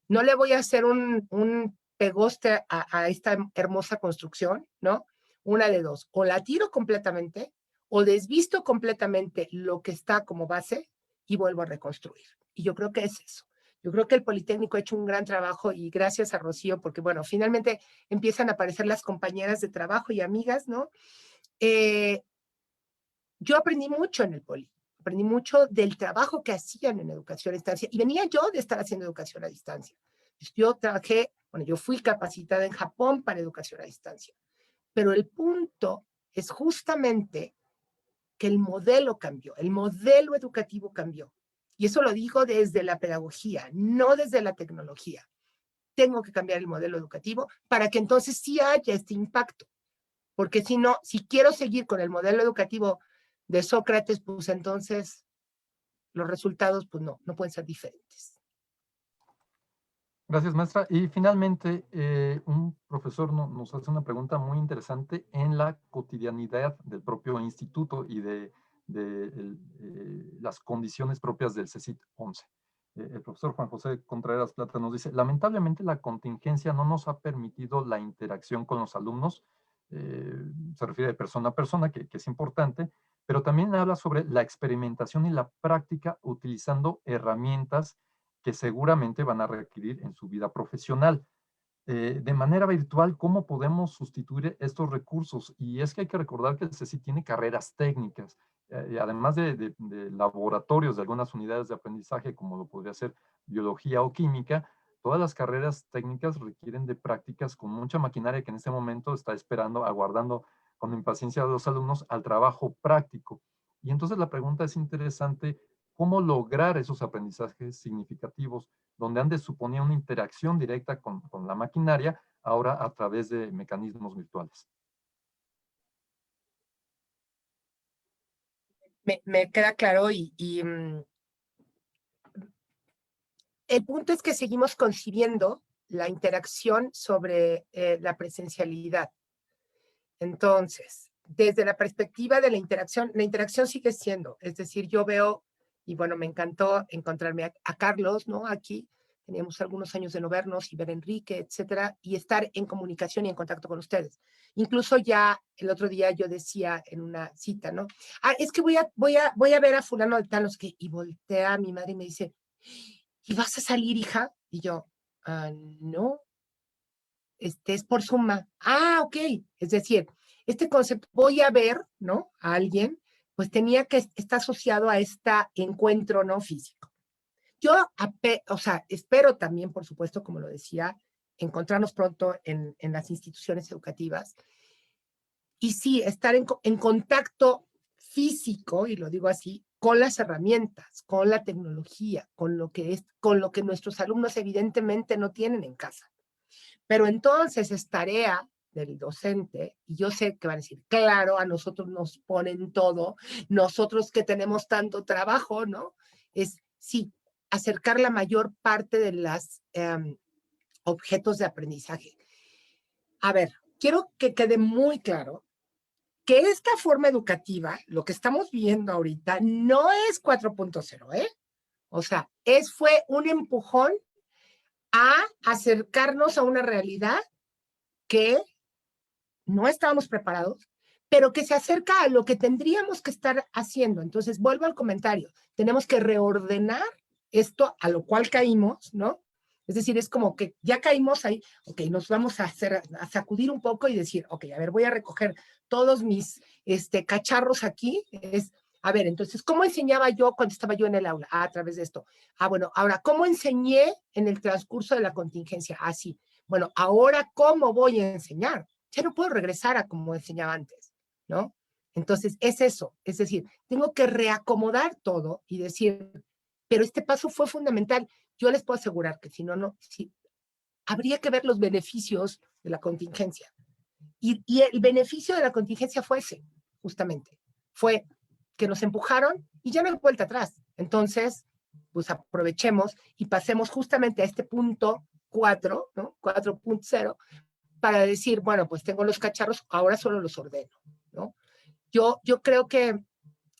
no le voy a hacer un pegoste a esta hermosa construcción, ¿no? Una de dos, o la tiro completamente, o desvisto completamente lo que está como base y vuelvo a reconstruir. Y yo creo que es eso. Yo creo que el Politécnico ha hecho un gran trabajo, y gracias a Rocío, porque bueno, finalmente empiezan a aparecer las compañeras de trabajo y amigas, ¿no? Yo aprendí mucho en el Poli. Aprendí mucho del trabajo que hacían en educación a distancia, y venía yo de estar haciendo educación a distancia. Yo yo fui capacitada en Japón para educación a distancia, pero el punto es justamente que el modelo cambió, el modelo educativo cambió. Y eso lo digo desde la pedagogía, no desde la tecnología. Tengo que cambiar el modelo educativo para que entonces sí haya este impacto. Porque si no, si quiero seguir con el modelo educativo de Sócrates, pues entonces los resultados pues no pueden ser diferentes. Gracias, maestra. Y finalmente, un profesor nos hace una pregunta muy interesante en la cotidianidad del propio instituto y de las condiciones propias del CECIT 11. El profesor Juan José Contreras Plata nos dice, lamentablemente la contingencia no nos ha permitido la interacción con los alumnos, se refiere de persona a persona, que es importante, pero también habla sobre la experimentación y la práctica utilizando herramientas que seguramente van a requerir en su vida profesional. De manera virtual, ¿cómo podemos sustituir estos recursos? Y es que hay que recordar que el CECIT tiene carreras técnicas, además de laboratorios de algunas unidades de aprendizaje, como lo podría ser biología o química. Todas las carreras técnicas requieren de prácticas con mucha maquinaria que en este momento está esperando, aguardando con impaciencia a los alumnos al trabajo práctico. Y entonces la pregunta es interesante, ¿cómo lograr esos aprendizajes significativos donde antes suponía una interacción directa con la maquinaria, ahora a través de mecanismos virtuales? Me queda claro el punto es que seguimos concibiendo la interacción sobre la presencialidad. Entonces, desde la perspectiva de la interacción sigue siendo, es decir, yo veo, y bueno, me encantó encontrarme a Carlos, ¿no? Aquí teníamos algunos años de no vernos y ver a Enrique, etcétera, y estar en comunicación y en contacto con ustedes. Incluso ya el otro día yo decía en una cita, ¿no? Es que voy a ver a fulano de tal, no sé qué, y voltea a mi madre y me dice, ¿y vas a salir, hija? Y yo, no, es por suma. Ok. Es decir, este concepto, voy a ver, ¿no? A alguien, pues tenía que estar asociado a este encuentro no físico. Yo, o sea, espero también, por supuesto, como lo decía, encontrarnos pronto en las instituciones educativas. Y sí, estar en contacto físico, y lo digo así, con las herramientas, con la tecnología, con lo que nuestros alumnos evidentemente no tienen en casa. Pero entonces es tarea del docente, y yo sé que van a decir, claro, a nosotros nos ponen todo, nosotros que tenemos tanto trabajo, ¿no? Es, sí, acercar la mayor parte de los objetos de aprendizaje. A ver, quiero que quede muy claro que esta forma educativa, lo que estamos viendo ahorita, no es 4.0, ¿eh? O sea, fue un empujón a acercarnos a una realidad que no estábamos preparados, pero que se acerca a lo que tendríamos que estar haciendo. Entonces, vuelvo al comentario, tenemos que reordenar esto a lo cual caímos, ¿no? Es decir, es como que ya caímos ahí, ok, nos vamos a sacudir un poco y decir, ok, a ver, voy a recoger todos mis cacharros aquí, a ver, entonces, ¿cómo enseñaba yo cuando estaba yo en el aula? A través de esto. Bueno, ahora, ¿cómo enseñé en el transcurso de la contingencia? Así. Bueno, ahora, ¿cómo voy a enseñar? Ya no puedo regresar a como enseñaba antes, ¿no? Entonces, es eso. Es decir, tengo que reacomodar todo y decir, pero este paso fue fundamental. Yo les puedo asegurar que si no, habría que ver los beneficios de la contingencia. Y el beneficio de la contingencia fue ese, justamente. Fue que nos empujaron y ya no hay vuelta atrás. Entonces, pues aprovechemos y pasemos justamente a este punto 4, ¿no? 4.0, para decir, bueno, pues tengo los cacharros, ahora solo los ordeno, ¿no? Yo creo que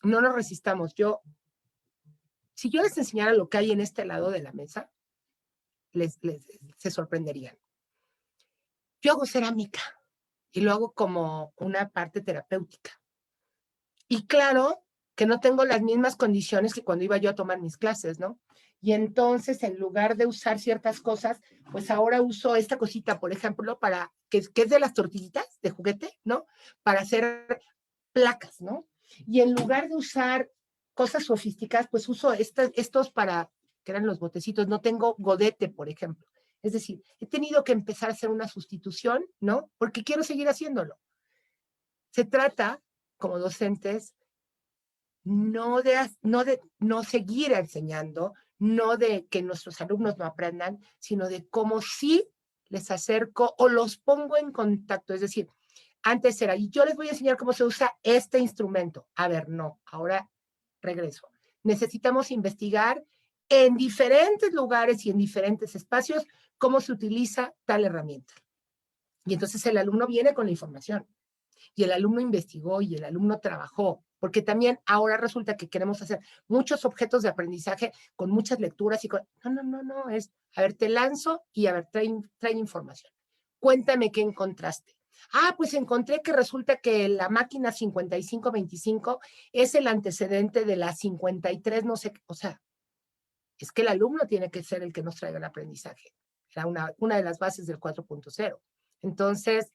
no nos resistamos. Si yo les enseñara lo que hay en este lado de la mesa, se sorprenderían. Yo hago cerámica y lo hago como una parte terapéutica. Y claro que no tengo las mismas condiciones que cuando iba yo a tomar mis clases, ¿no? Y entonces, en lugar de usar ciertas cosas, pues ahora uso esta cosita, por ejemplo, que es de las tortillitas de juguete, ¿no? Para hacer placas, ¿no? Y en lugar de usar cosas sofisticadas, pues uso estos que eran los botecitos. No tengo godete, por ejemplo. Es decir, he tenido que empezar a hacer una sustitución, ¿no? Porque quiero seguir haciéndolo. Se trata, como docentes, no seguir enseñando, no de que nuestros alumnos no aprendan, sino de cómo sí les acerco o los pongo en contacto. Es decir, antes era, y yo les voy a enseñar cómo se usa este instrumento. A ver, no, ahora regreso. Necesitamos investigar en diferentes lugares y en diferentes espacios cómo se utiliza tal herramienta. Y entonces el alumno viene con la información. Y el alumno investigó y el alumno trabajó, porque también ahora resulta que queremos hacer muchos objetos de aprendizaje con muchas lecturas y no, es, a ver, te lanzo y a ver, trae información. Cuéntame qué encontraste. Pues encontré que resulta que la máquina 5525 es el antecedente de la 53, no sé, o sea, es que el alumno tiene que ser el que nos traiga el aprendizaje. Era una de las bases del 4.0. Entonces,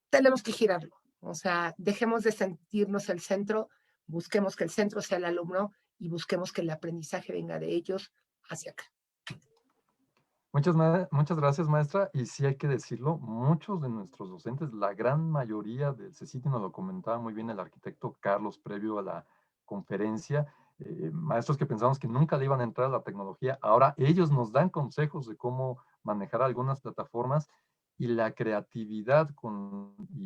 tenemos que girarlo. O sea, dejemos de sentirnos el centro, busquemos que el centro sea el alumno y busquemos que el aprendizaje venga de ellos hacia acá. Muchas gracias, maestra. Y sí hay que decirlo, muchos de nuestros docentes, la gran mayoría del CECIT, nos lo comentaba muy bien el arquitecto Carlos previo a la conferencia, maestros que pensamos que nunca le iban a entrar a la tecnología, ahora ellos nos dan consejos de cómo manejar algunas plataformas y la creatividad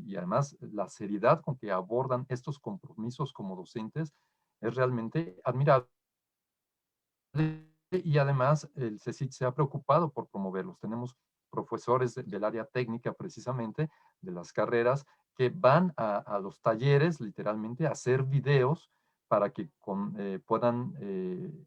y además la seriedad con que abordan estos compromisos como docentes es realmente admirable. Y además el CECIT se ha preocupado por promoverlos. Tenemos profesores del área técnica precisamente, de las carreras, que van a los talleres literalmente a hacer videos para que puedan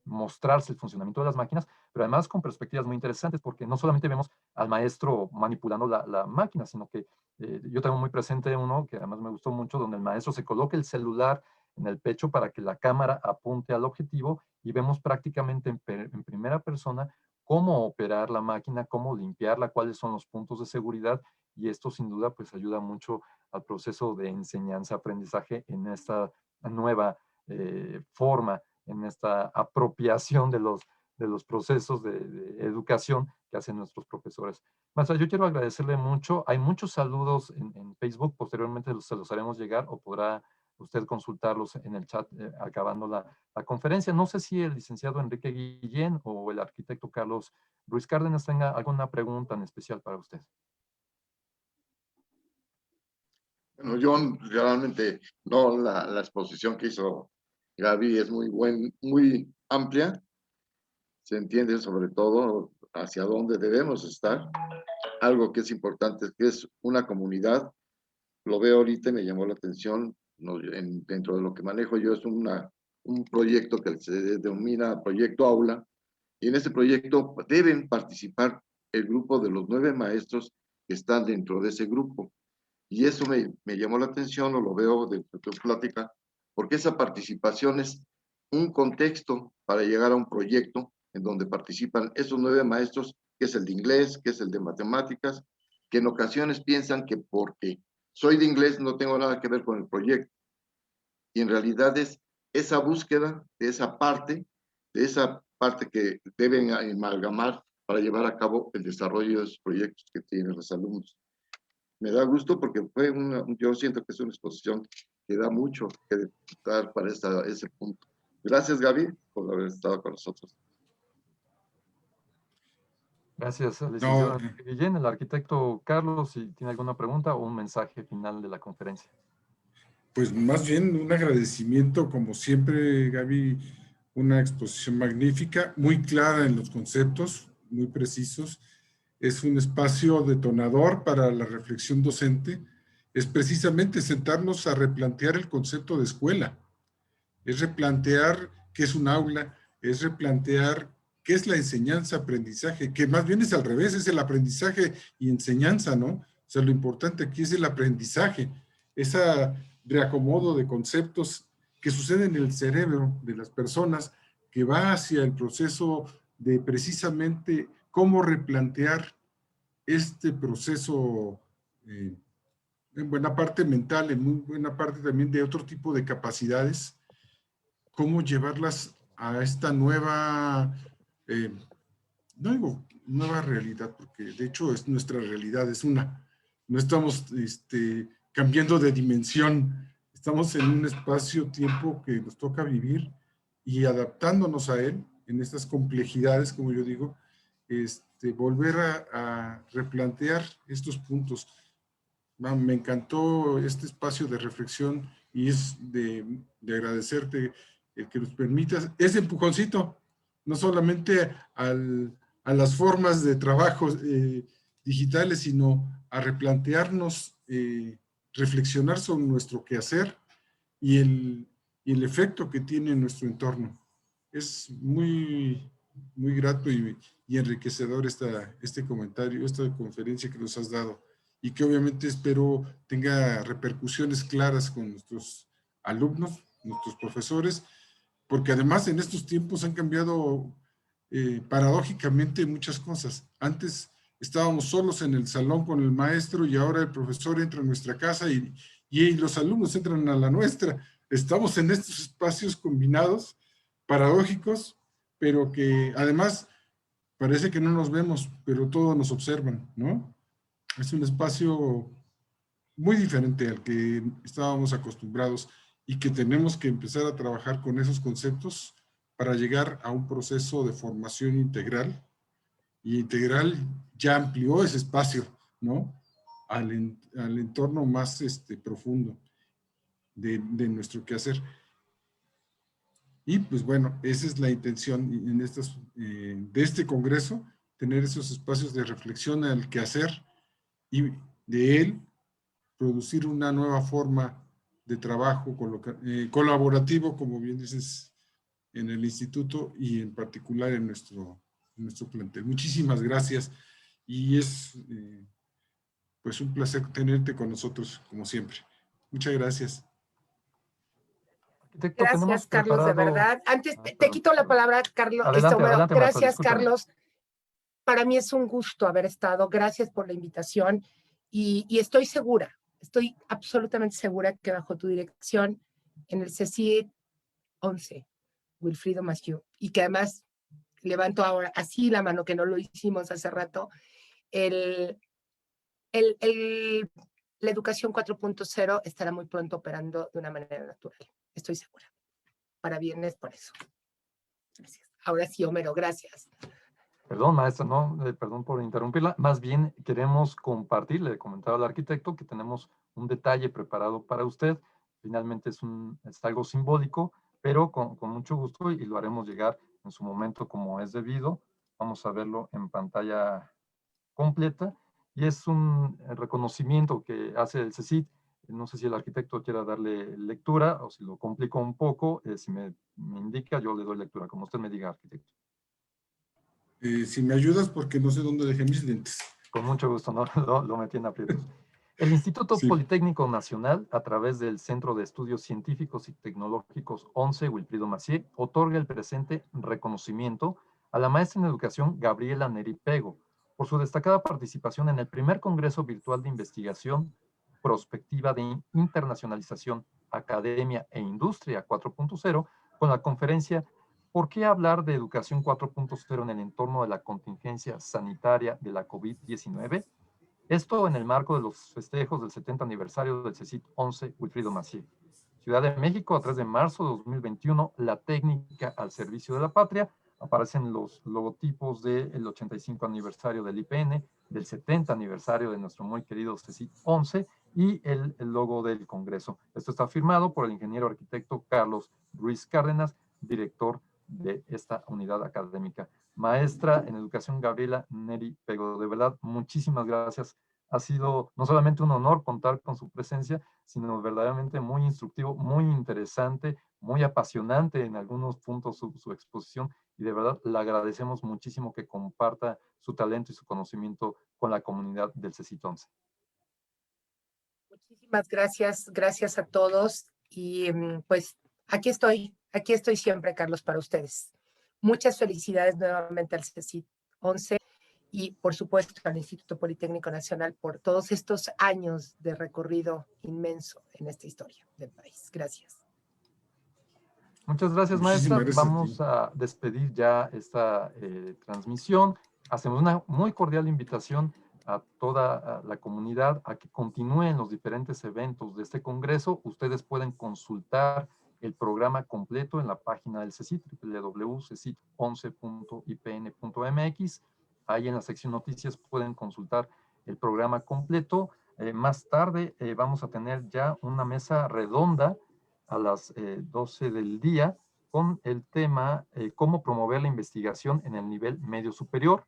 mostrarse el funcionamiento de las máquinas, pero además con perspectivas muy interesantes, porque no solamente vemos al maestro manipulando la máquina, sino que yo tengo muy presente uno que además me gustó mucho, donde el maestro se coloca el celular en el pecho para que la cámara apunte al objetivo y vemos prácticamente en primera persona cómo operar la máquina, cómo limpiarla, cuáles son los puntos de seguridad, y esto sin duda pues ayuda mucho al proceso de enseñanza-aprendizaje en esta nueva forma, en esta apropiación de los procesos de educación que hacen nuestros profesores. Maestra, yo quiero agradecerle mucho. Hay muchos saludos en Facebook, posteriormente se los haremos llegar o podrá usted consultarlos en el chat acabando la conferencia. No sé si el licenciado Enrique Guillén o el arquitecto Carlos Ruiz Cárdenas tenga alguna pregunta en especial para usted. Bueno, yo realmente no, la exposición que hizo Gaby es muy amplia. Se entiende sobre todo hacia dónde debemos estar. Algo que es importante es que es una comunidad. Lo veo ahorita y me llamó la atención. Dentro de lo que manejo yo es un proyecto que se denomina Proyecto Aula. Y en este proyecto deben participar el grupo de los 9 maestros que están dentro de ese grupo. Y eso me llamó la atención, o lo veo de tu plática, porque esa participación es un contexto para llegar a un proyecto en donde participan esos 9 maestros, que es el de inglés, que es el de matemáticas, que en ocasiones piensan que porque soy de inglés no tengo nada que ver con el proyecto. Y en realidad es esa búsqueda de esa parte que deben amalgamar para llevar a cabo el desarrollo de esos proyectos que tienen los alumnos. Me da gusto porque yo siento que es una exposición que da mucho que dar para ese punto. Gracias, Gaby, por haber estado con nosotros. Gracias, licenciado Enrique Guillén. El arquitecto Carlos, si tiene alguna pregunta o un mensaje final de la conferencia. Pues más bien un agradecimiento, como siempre, Gaby, una exposición magnífica, muy clara en los conceptos, muy precisos. Es un espacio detonador para la reflexión docente. Es precisamente sentarnos a replantear el concepto de escuela. Es replantear qué es un aula, es replantear qué es la enseñanza-aprendizaje, que más bien es al revés, es el aprendizaje y enseñanza, ¿no? O sea, lo importante aquí es el aprendizaje, ese reacomodo de conceptos que sucede en el cerebro de las personas, que va hacia el proceso de precisamente cómo replantear este proceso en buena parte mental, en muy buena parte también de otro tipo de capacidades, cómo llevarlas a esta nueva, no digo nueva realidad, porque de hecho es nuestra realidad, es una, no estamos cambiando de dimensión, estamos en un espacio-tiempo que nos toca vivir y adaptándonos a él, en estas complejidades, como yo digo, volver a replantear estos puntos. Me encantó este espacio de reflexión y es de agradecerte el que nos permitas ese empujoncito, no solamente a las formas de trabajo digitales, sino a replantearnos, reflexionar sobre nuestro quehacer y el efecto que tiene en nuestro entorno. Es muy grato y enriquecedor este comentario, esta conferencia que nos has dado, y que obviamente espero tenga repercusiones claras con nuestros alumnos, nuestros profesores, porque además en estos tiempos han cambiado paradójicamente muchas cosas. Antes estábamos solos en el salón con el maestro y ahora el profesor entra a nuestra casa y los alumnos entran a la nuestra. Estamos en estos espacios combinados, paradójicos, pero que además parece que no nos vemos, pero todos nos observan, ¿no? Es un espacio muy diferente al que estábamos acostumbrados y que tenemos que empezar a trabajar con esos conceptos para llegar a un proceso de formación integral. Y integral ya amplió ese espacio, ¿no? Al entorno más profundo de nuestro quehacer. Y pues bueno, esa es la intención en de este congreso, tener esos espacios de reflexión al quehacer y de él producir una nueva forma de trabajo colaborativo, como bien dices, en el instituto y en particular en nuestro plantel. Muchísimas gracias y es pues un placer tenerte con nosotros, como siempre. Muchas gracias. Arquitecto, tenemos Gracias, Carlos, de preparado... verdad. Antes, te perdón, quito la perdón. palabra, Carlos, Adelante, Homero. adelante, maestra, Gracias, discúlpeme. Carlos. Para mí es un gusto haber estado. Gracias por la invitación y estoy segura, estoy absolutamente segura que bajo tu dirección en el CECIT 11, Wilfrido Massieu, y que además levanto ahora así la mano, que no lo hicimos hace rato, la educación 4.0 estará muy pronto operando de una manera natural. Estoy segura. Para viernes, por eso. Gracias. Ahora sí, Homero, gracias. Perdón, maestra, no, perdón por interrumpirla. Más bien queremos compartir, le comentaba al arquitecto que tenemos un detalle preparado para usted. Finalmente es algo simbólico, pero con mucho gusto y lo haremos llegar en su momento como es debido. Vamos a verlo en pantalla completa y es un reconocimiento que hace el CECIT. No sé si el arquitecto quiera darle lectura o si lo complico un poco. Si me indica, yo le doy lectura, como usted me diga, arquitecto. Si me ayudas, porque no sé dónde dejé mis lentes. Con mucho gusto, ¿no? Lo metí en aprietos. El Instituto Sí. Politécnico Nacional, a través del Centro de Estudios Científicos y Tecnológicos 11, Wilfrido Massieu, otorga el presente reconocimiento a la maestra en educación Gabriela Neri Pego por su destacada participación en el primer Congreso Virtual de Investigación Prospectiva de Internacionalización, Academia e Industria 4.0 con la conferencia ¿Por qué hablar de educación 4.0 en el entorno de la contingencia sanitaria de la COVID-19? Esto en el marco de los festejos del 70 aniversario del CECIT 11 Wilfrido Massieu. Ciudad de México, a 3 de marzo de 2021, la técnica al servicio de la patria. Aparecen los logotipos del 85 aniversario del IPN, del 70 aniversario de nuestro muy querido CECIT 11 y el logo del Congreso. Esto está firmado por el ingeniero arquitecto Carlos Ruiz Cárdenas, director de esta unidad académica. Maestra en educación Gabriela Neri Pego, de verdad, muchísimas gracias. Ha sido no solamente un honor contar con su presencia, sino verdaderamente muy instructivo, muy interesante, muy apasionante en algunos puntos su exposición y de verdad le agradecemos muchísimo que comparta su talento y su conocimiento con la comunidad del CECIT 11. Muchísimas gracias, gracias a todos y pues aquí estoy siempre, Carlos, para ustedes. Muchas felicidades nuevamente al CECIT 11 y por supuesto al Instituto Politécnico Nacional por todos estos años de recorrido inmenso en esta historia del país. Gracias. Muchas gracias, maestra. Vamos a despedir ya esta transmisión. Hacemos una muy cordial invitación a toda la comunidad a que continúen los diferentes eventos de este congreso. Ustedes pueden consultar el programa completo en la página del CECIT, www.cecit11.ipn.mx. Ahí en la sección noticias pueden consultar el programa completo. Más tarde vamos a tener ya una mesa redonda a las 12 del día con el tema cómo promover la investigación en el nivel medio superior.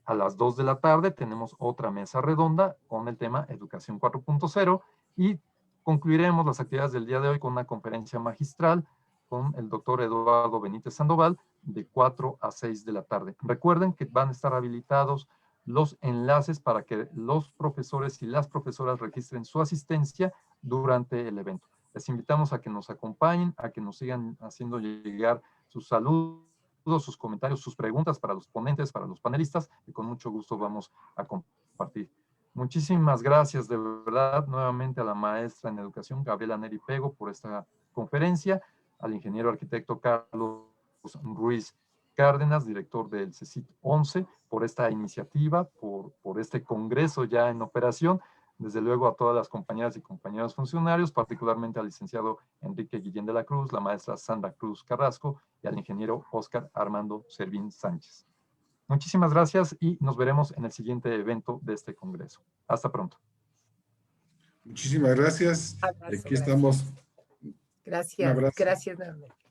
A las 2 de la tarde tenemos otra mesa redonda con el tema Educación 4.0 y concluiremos las actividades del día de hoy con una conferencia magistral con el doctor Eduardo Benítez Sandoval de 4 a 6 de la tarde. Recuerden que van a estar habilitados los enlaces para que los profesores y las profesoras registren su asistencia durante el evento. Les invitamos a que nos acompañen, a que nos sigan haciendo llegar sus saludos, sus comentarios, sus preguntas para los ponentes, para los panelistas, y con mucho gusto vamos a compartir. Muchísimas gracias de verdad nuevamente a la maestra en educación, Gabriela Neri Pego, por esta conferencia, al ingeniero arquitecto Carlos Ruiz Cárdenas, director del CECIT 11, por esta iniciativa, por este congreso ya en operación. Desde luego a todas las compañeras y compañeros funcionarios, particularmente al licenciado Enrique Guillén de la Cruz, la maestra Sandra Cruz Carrasco y al ingeniero Óscar Armando Servín Sánchez. Muchísimas gracias y nos veremos en el siguiente evento de este congreso. Hasta pronto. Muchísimas gracias. Abrazo, Aquí estamos. Un Gracias, abrazo. gracias nuevamente.